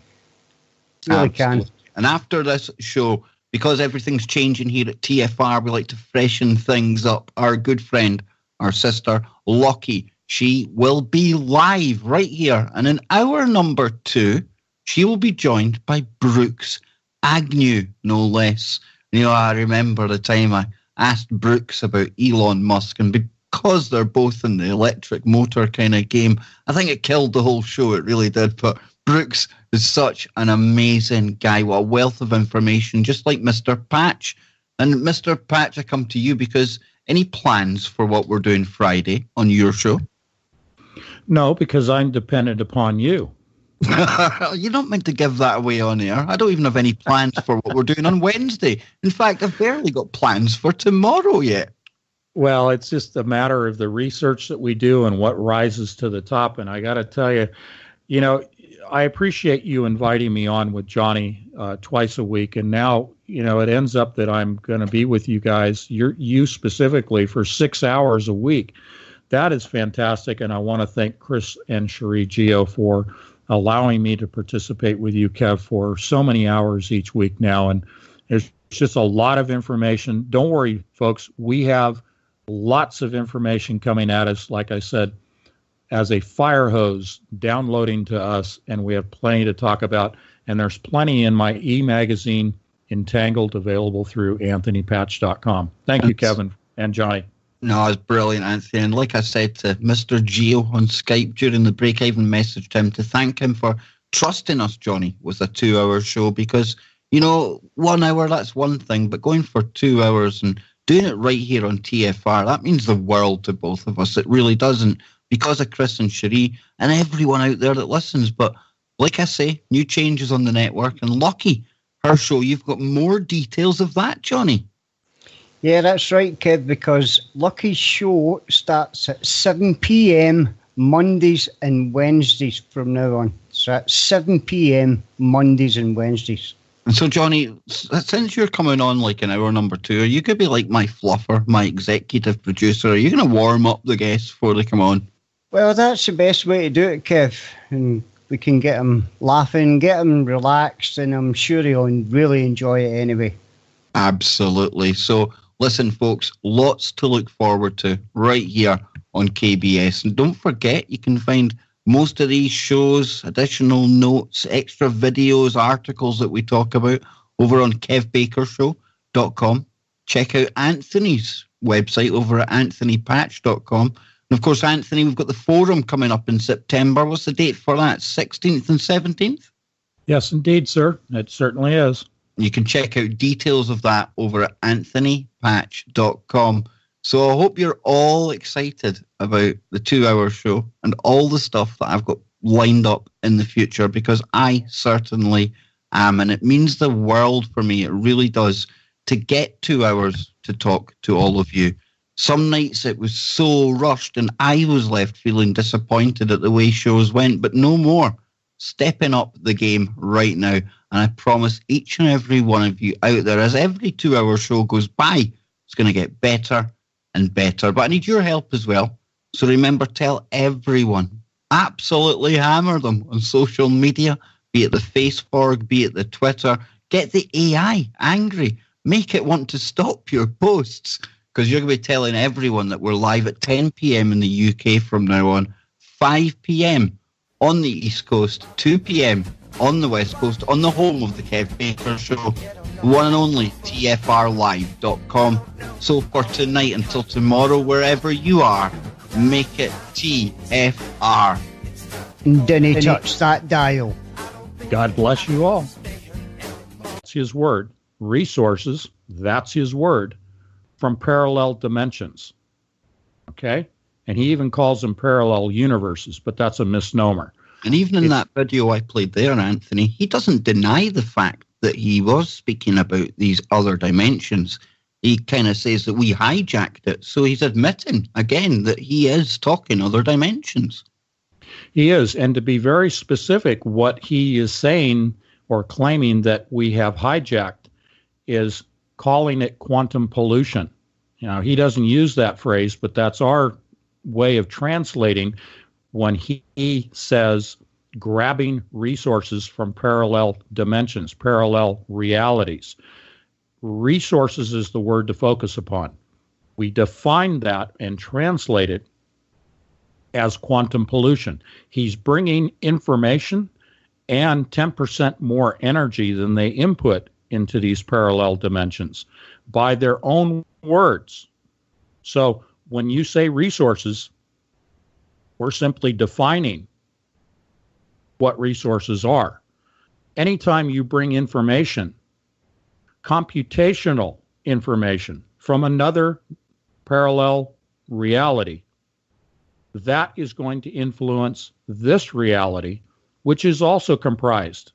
Really can. And after this show, because everything's changing here at TFR, we like to freshen things up. Our good friend, our sister, Lockie, she will be live right here. And in hour number 2, she will be joined by Brooks Agnew, no less. You know, I remember the time I asked Brooks about Elon Musk, and because they're both in the electric motor kind of game, I think it killed the whole show. It really did. But Brooks is such an amazing guy. What a wealth of information, just like Mr. Patch. And Mr. Patch, I come to you because any plans for what we're doing Friday on your show? No, because I'm dependent upon you. You're not meant to give that away on air. I don't even have any plans for what we're doing on Wednesday. In fact, I've barely got plans for tomorrow yet. Well, it's just a matter of the research that we do and what rises to the top. And I got to tell you, you know, I appreciate you inviting me on with Johnny twice a week. And now, you know, it ends up that I'm going to be with you guys, you specifically, for 6 hours a week. That is fantastic. And I want to thank Chris and Cherie Gio for allowing me to participate with you, Kev, for so many hours each week now. And there's just a lot of information. Don't worry, folks. We have lots of information coming at us, like I said, as a fire hose downloading to us, and we have plenty to talk about. And there's plenty in my e-magazine, Entangled, available through anthonypatch.com. Thank you, Kevin and Johnny. No, it's brilliant, Anthony. And like I said to Mr. Gio on Skype during the break, I even messaged him to thank him for trusting us, Johnny, with a 2-hour show, because, you know, 1 hour, that's one thing, but going for 2 hours and doing it right here on TFR, that means the world to both of us. It really doesn't, because of Chris and Cherie and everyone out there that listens. But like I say, new changes on the network, and lucky, her show, you've got more details of that, Johnny. Yeah, that's right, Kev, because Lucky's show starts at 7 p.m. Mondays and Wednesdays from now on. So at 7 p.m. Mondays and Wednesdays. And so, Johnny, since you're coming on like an hour number 2, are you going to be like my fluffer, my executive producer? Are you going to warm up the guests before they come on? Well, that's the best way to do it, Kev. And we can get them laughing, get them relaxed, and I'm sure he'll really enjoy it anyway. Absolutely. So, listen, folks, lots to look forward to right here on KBS. And don't forget, you can find most of these shows, additional notes, extra videos, articles that we talk about over on kevbakershow.com. Check out Anthony's website over at anthonypatch.com. And of course, Anthony, we've got the forum coming up in September. What's the date for that? 16th and 17th? Yes, indeed, sir. It certainly is. You can check out details of that over at anthonypatch.com. So I hope you're all excited about the 2-hour show and all the stuff that I've got lined up in the future, because I certainly am. And it means the world for me. It really does, to get 2 hours to talk to all of you. Some nights it was so rushed and I was left feeling disappointed at the way shows went, but no more. Stepping up the game right now. And I promise each and every one of you out there, as every 2-hour show goes by, it's going to get better and better. But I need your help as well. So remember, tell everyone, absolutely hammer them on social media, be it the Facebook, be it the Twitter. Get the AI angry. Make it want to stop your posts, because you're going to be telling everyone that we're live at 10 p.m. in the UK from now on, 5 p.m. on the East Coast, 2 p.m. on the West Coast, on the home of the Kev Baker Show, one and only TFRlive.com. So for tonight until tomorrow, wherever you are, make it TFR. And didn't touch that dial. God bless you all. That's his word. Resources, that's his word. From parallel dimensions. Okay? And he even calls them parallel universes, but that's a misnomer. And even in that video I played there, Anthony, he doesn't deny the fact that he was speaking about these other dimensions. He kind of says that we hijacked it. So he's admitting, again, that he is talking other dimensions. He is. And to be very specific, what he is saying or claiming that we have hijacked is calling it quantum pollution. You know, he doesn't use that phrase, but that's our way of translating when he says grabbing resources from parallel dimensions, parallel realities. Resources is the word to focus upon. We define that and translate it as quantum pollution. He's bringing information and 10% more energy than they input into these parallel dimensions by their own words. So when you say resources, we're simply defining what resources are. Anytime you bring information, computational information from another parallel reality, that is going to influence this reality, which is also comprised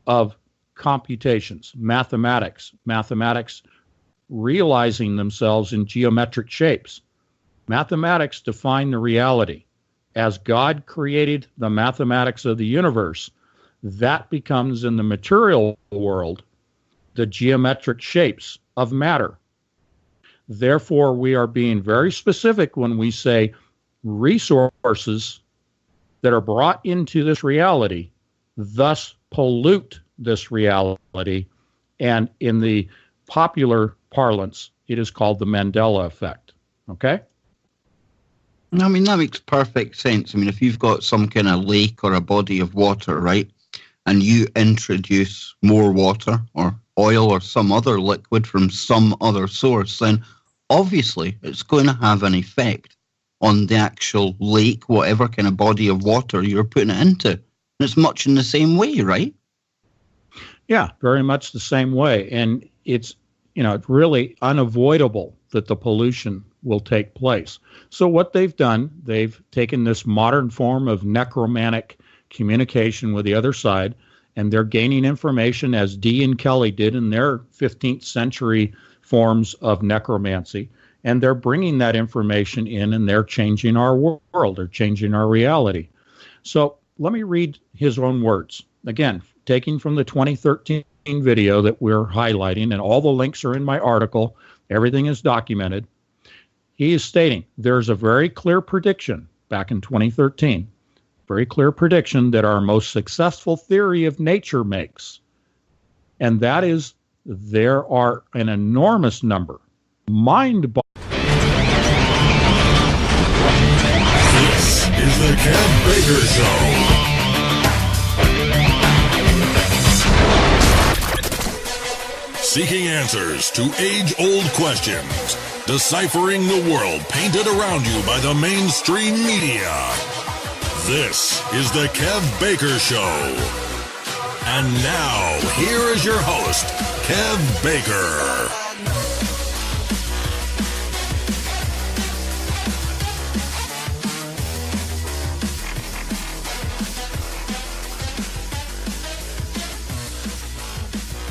of computations, mathematics realizing themselves in geometric shapes. Mathematics define the reality. As God created the mathematics of the universe, that becomes in the material world the geometric shapes of matter. Therefore, we are being very specific when we say resources that are brought into this reality, thus pollute this reality. And in the popular parlance, it is called the Mandela effect. Okay? I mean, that makes perfect sense. I mean, if you've got some kind of lake or a body of water, right, and you introduce more water or oil or some other liquid from some other source, then obviously it's going to have an effect on the actual lake, whatever kind of body of water you're putting it into. And it's much in the same way, right? Yeah, very much the same way. And it's, it's really unavoidable that the pollution will take place. So what they've done, they've taken this modern form of necromantic communication with the other side, and they're gaining information as Dee and Kelly did in their 15th century forms of necromancy. And they're bringing that information in, and they're changing our world. They're changing our reality. So let me read his own words. Again, taking from the 2013 video that we're highlighting, and all the links are in my article. Everything is documented. He is stating, there's a very clear prediction back in 2013, very clear prediction that our most successful theory of nature makes. And that is, there are an enormous number, mind-boggling. This is the Kev Baker Show. Seeking answers to age-old questions, deciphering the world painted around you by the mainstream media. This is the Kev Baker Show. And now, here is your host, Kev Baker.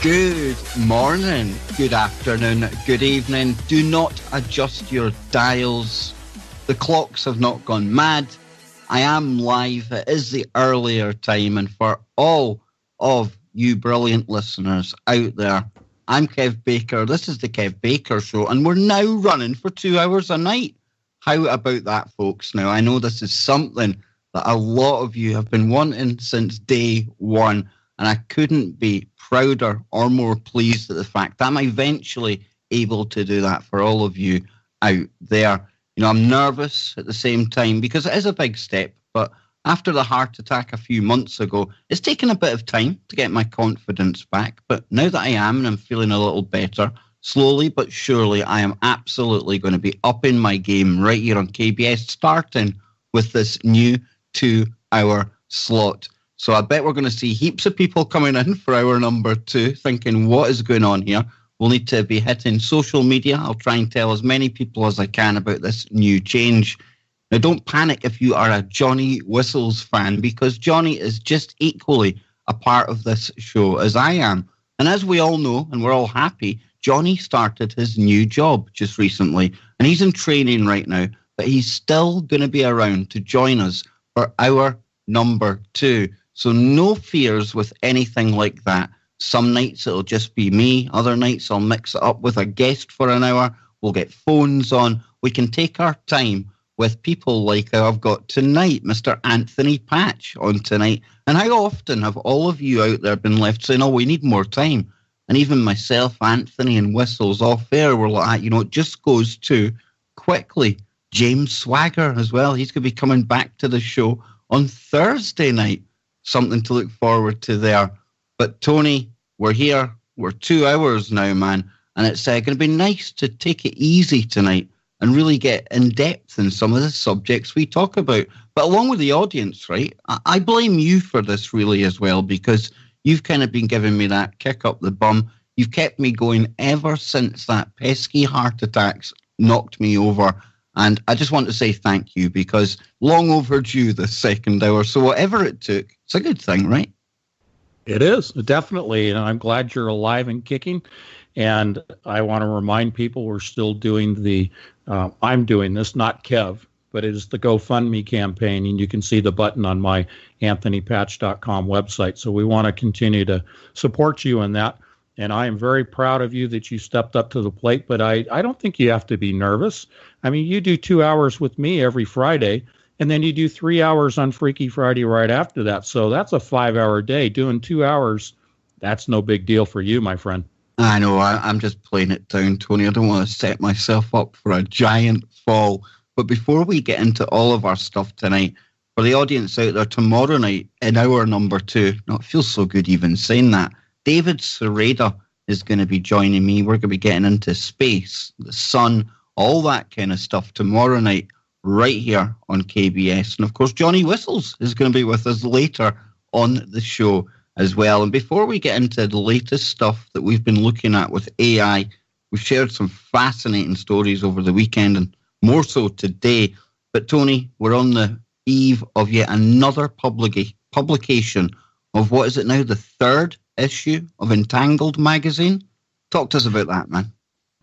Good morning, good afternoon, good evening. Do not adjust your dials. The clocks have not gone mad. I am live. It is the earlier time. And for all of you brilliant listeners out there, I'm Kev Baker. This is the Kev Baker Show. And we're now running for 2 hours a night. How about that, folks? Now, I know this is something that a lot of you have been wanting since day one. And I couldn't be prouder or more pleased at the fact that I'm eventually able to do that for all of you out there. You know, I'm nervous at the same time because it is a big step. But after the heart attack a few months ago, it's taken a bit of time to get my confidence back. But now that I am and I'm feeling a little better, slowly but surely, I am absolutely going to be upping my game right here on KBS, starting with this new 2-hour slot. So I bet we're going to see heaps of people coming in for hour number 2 thinking, what is going on here? we'll need to be hitting social media. I'll try and tell as many people as I can about this new change. Now, don't panic if you are a Johnny Whistles fan, because Johnny is just equally a part of this show as I am. And as we all know, and we're all happy, Johnny started his new job just recently, and he's in training right now, but he's still going to be around to join us for hour number 2. So no fears with anything like that. Some nights it'll just be me. Other nights I'll mix it up with a guest for an hour. We'll get phones on. We can take our time with people like how I've got tonight, Mr. Anthony Patch on tonight. And how often have all of you out there been left saying, oh, we need more time? And even myself, Anthony, and Whistles off air were like, it just goes too quickly. James Swagger as well. He's going to be coming back to the show on Thursday night. Something to look forward to there. But Tony, we're here. We're 2 hours now, man. And it's going to be nice to take it easy tonight and really get in depth in some of the subjects we talk about. But along with the audience, right, I blame you for this really as well, because you've kind of been giving me that kick up the bum. You've kept me going ever since that pesky heart attacks knocked me over. And I just want to say thank you, because long overdue this second hour. So whatever it took, it's a good thing, right? It is, definitely. And I'm glad you're alive and kicking. And I want to remind people we're still doing I'm doing this, not Kev, but it is the GoFundMe campaign. And you can see the button on my anthonypatch.com website. So we want to continue to support you in that. And I am very proud of you that you stepped up to the plate. But I don't think you have to be nervous. I mean, you do 2 hours with me every Friday, and then you do 3 hours on Freaky Friday right after that. So that's a 5-hour day. Doing 2 hours, that's no big deal for you, my friend. I know, I'm just playing it down, Tony. I don't want to set myself up for a giant fall. But before we get into all of our stuff tonight, for the audience out there, tomorrow night in hour number 2, it feels so good even saying that, David Sereda is going to be joining me. We're going to be getting into space, the sun, all that kind of stuff tomorrow night right here on KBS. And of course, Johnny Whistles is going to be with us later on the show as well. And before we get into the latest stuff that we've been looking at with AI, we've shared some fascinating stories over the weekend and more so today. But Tony, we're on the eve of yet another publication of what is it now, the 3rd issue of Entangled magazine? Talk to us about that, man.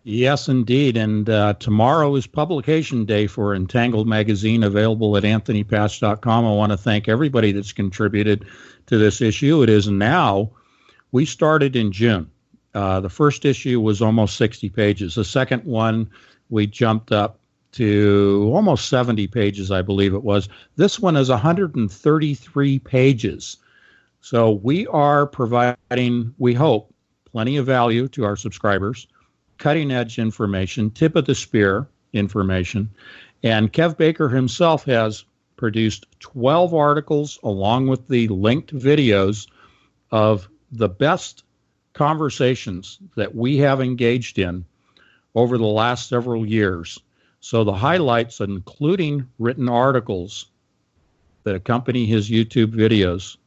Yes, indeed. And tomorrow is publication day for Entangled magazine, available at anthonypatch.com. I want to thank everybody that's contributed to this issue. It is now, we started in June. The first issue was almost 60 pages. The second one, we jumped up to almost 70 pages, I believe it was. This one is 133 pages. So we are providing, we hope, plenty of value to our subscribers, cutting-edge information, tip of the spear information. And Kev Baker himself has produced 12 articles along with the linked videos of the best conversations that we have engaged in over the last several years. So the highlights, including written articles that accompany his YouTube videos,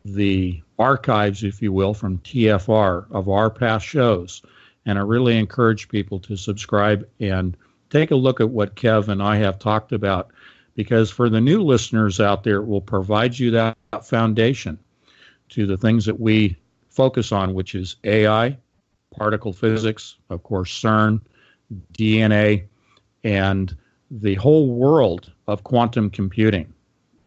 the archives, if you will, from TFR of our past shows. And I really encourage people to subscribe and take a look at what Kev and I have talked about, because for the new listeners out there, it will provide you that foundation to the things that we focus on, which is AI, particle physics, of course, CERN, DNA, and the whole world of quantum computing.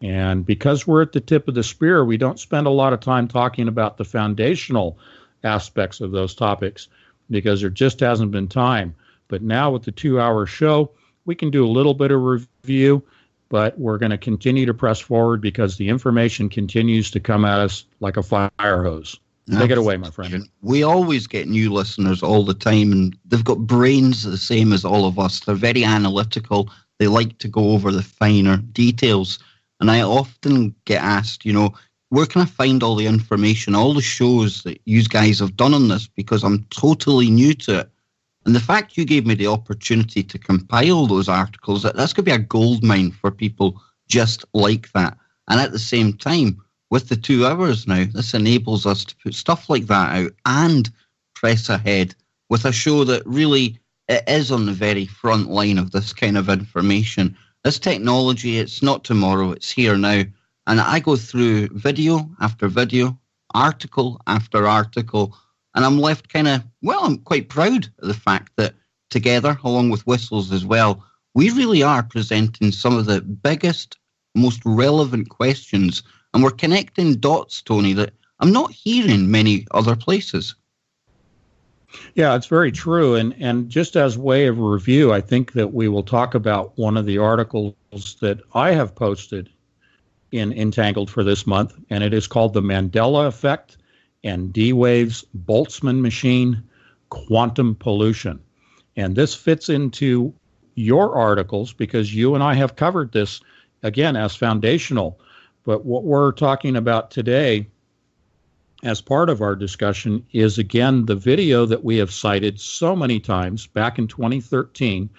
And because we're at the tip of the spear, we don't spend a lot of time talking about the foundational aspects of those topics because there just hasn't been time. But now with the 2-hour show, we can do a little bit of review, but we're going to continue to press forward because the information continues to come at us like a fire hose. Take it away, my friend. We always get new listeners all the time, and they've got brains the same as all of us. They're very analytical. They like to go over the finer details. And I often get asked, where can I find all the information, all the shows that you guys have done on this? Because I'm totally new to it. And the fact you gave me the opportunity to compile those articles, that's going to be a gold mine for people just like that. And at the same time, with the 2 hours now, this enables us to put stuff like that out and press ahead with a show that really it is on the very front line of this kind of information. This technology, it's not tomorrow, it's here now. And I go through video after video, article after article, and I'm left I'm quite proud of the fact that together, along with Whistles as well, we really are presenting some of the biggest, most relevant questions, and we're connecting dots, Tony, that I'm not hearing many other places. Yeah, it's very true. And just as way of review, I think that we will talk about one of the articles that I have posted in Entangled for this month, and it is called The Mandela Effect and D-Wave's Boltzmann Machine, Quantum Pollution. And this fits into your articles because you and I have covered this, again, as foundational. But what we're talking about today as part of our discussion is, again, the video that we have cited so many times back in 2013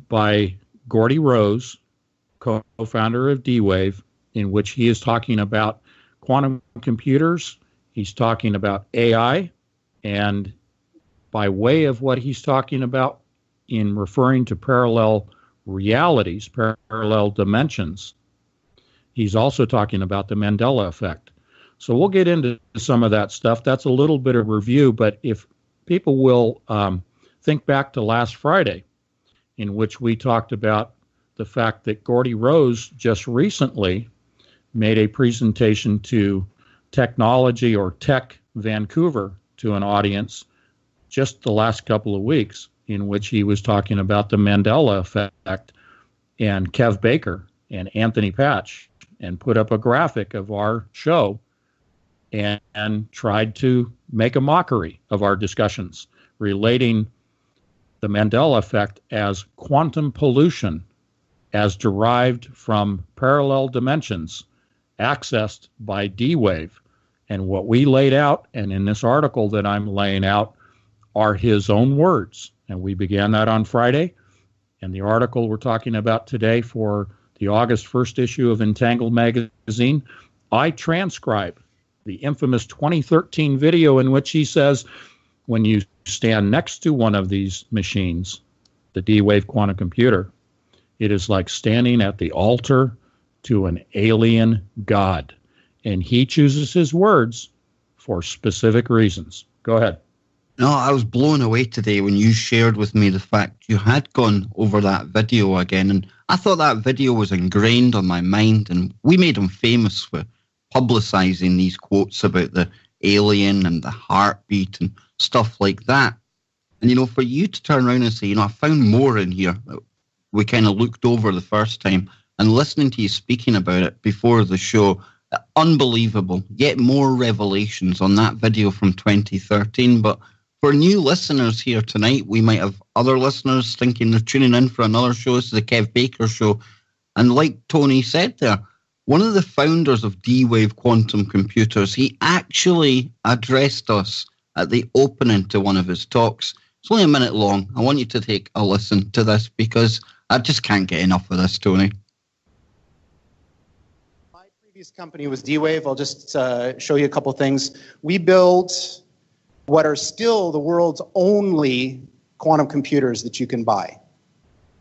by Gordy Rose, co-founder of D-Wave, in which he is talking about quantum computers. He's talking about AI, and by way of what he's talking about in referring to parallel realities, parallel dimensions, he's also talking about the Mandela effect. So we'll get into some of that stuff. That's a little bit of review, but if people will think back to last Friday, in which we talked about the fact that Gordy Rose just recently made a presentation to Technology or Tech Vancouver to an audience just the last couple of weeks, in which he was talking about the Mandela effect, and Kev Baker and Anthony Patch, and put up a graphic of our show and tried to make a mockery of our discussions relating the Mandela effect as quantum pollution as derived from parallel dimensions accessed by D-Wave. And what we laid out, and in this article that I'm laying out, are his own words. And we began that on Friday. And the article we're talking about today for the August 1st issue of Entangled magazine, I transcribe the infamous 2013 video in which he says, when you stand next to one of these machines, the D-Wave quantum computer, it is like standing at the altar to an alien god. And he chooses his words for specific reasons. Go ahead. No, I was blown away today when you shared with me the fact you had gone over that video again. And I thought that video was ingrained on my mind. And we made him famous for publicizing these quotes about the alien and the heartbeat and stuff like that. And, for you to turn around and say, I found more in here that we kind of looked over the first time, and listening to you speaking about it before the show, unbelievable. Yet more revelations on that video from 2013. But for new listeners here tonight, we might have other listeners thinking they're tuning in for another show. This is the Kev Baker Show. And like Tony said there, one of the founders of D-Wave Quantum Computers, he actually addressed us at the opening to one of his talks. It's only a minute long. I want you to take a listen to this because I just can't get enough of this, Tony. My previous company was D-Wave. I'll just show you a couple things. We built what are still the world's only quantum computers that you can buy.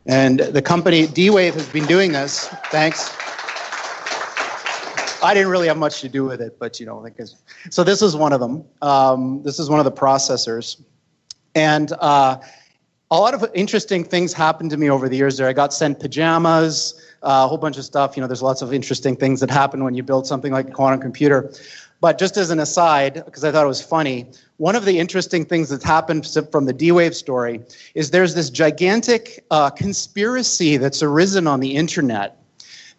And the company, D-Wave, has been doing this. Thanks. I didn't really have much to do with it, but so this is one of them. This is one of the processors. And a lot of interesting things happened to me over the years there. I got sent pajamas, a whole bunch of stuff. There's lots of interesting things that happen when you build something like a quantum computer. But just as an aside, because I thought it was funny, one of the interesting things that's happened from the D-Wave story is there's this gigantic conspiracy that's arisen on the internet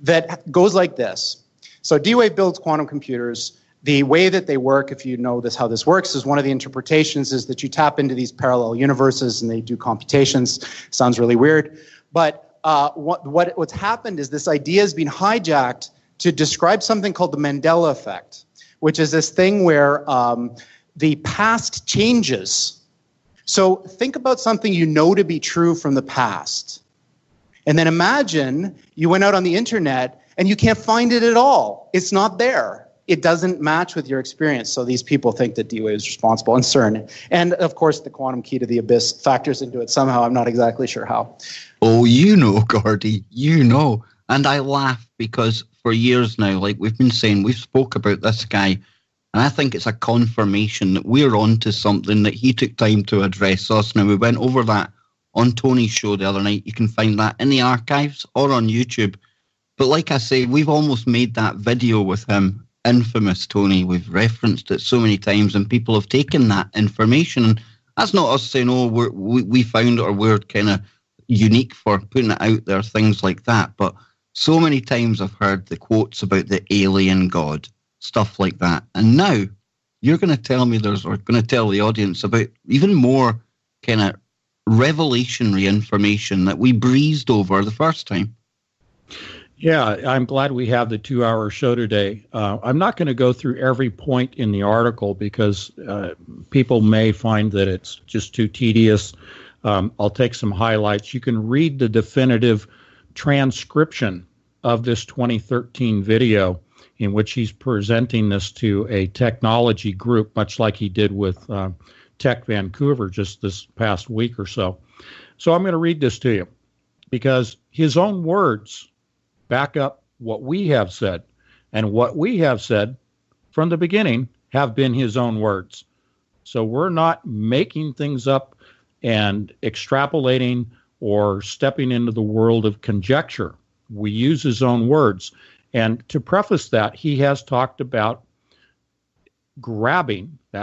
that goes like this. So D-Wave builds quantum computers. The way that they work, if you know how this works, is one of the interpretations is that you tap into these parallel universes and they do computations. Sounds really weird. But what's happened is this idea has been hijacked to describe something called the Mandela effect, which is this thing where the past changes. So think about something you know to be true from the past. And then imagine you went out on the internet and you can't find it at all. It's not there. it doesn't match with your experience. So these people think that D-Wave is responsible, and CERN. And of course, the quantum key to the abyss factors into it somehow. I'm not exactly sure how. Oh, you know, Gordy, you know. And I laugh because for years now, like we've been saying, we've spoke about this guy, and I think it's a confirmation that we're onto something, that he took time to address us. Now, we went over that on Tony's show the other night. You can find that in the archives or on YouTube. But like I say, we've almost made that video with him infamous, Tony. We've referenced it so many times, and people have taken that information. And that's not us saying, oh, we found it, or we're kind of unique for putting it out there, things like that. But so many times I've heard the quotes about the alien god, stuff like that. And now you're going to tell me or going to tell the audience about even more kind of revelationary information that we breezed over the first time. Yeah, I'm glad we have the 2-hour show today. I'm not going to go through every point in the article because people may find that it's just too tedious. I'll take some highlights. You can read the definitive transcription of this 2013 video in which he's presenting this to a technology group, much like he did with Tech Vancouver just this past week or so. So I'm going to read this to you because his own words back up what we have said, and what we have said from the beginning have been his own words. So we're not making things up and extrapolating or stepping into the world of conjecture. We use his own words. And to preface that, he has talked about grabbing, that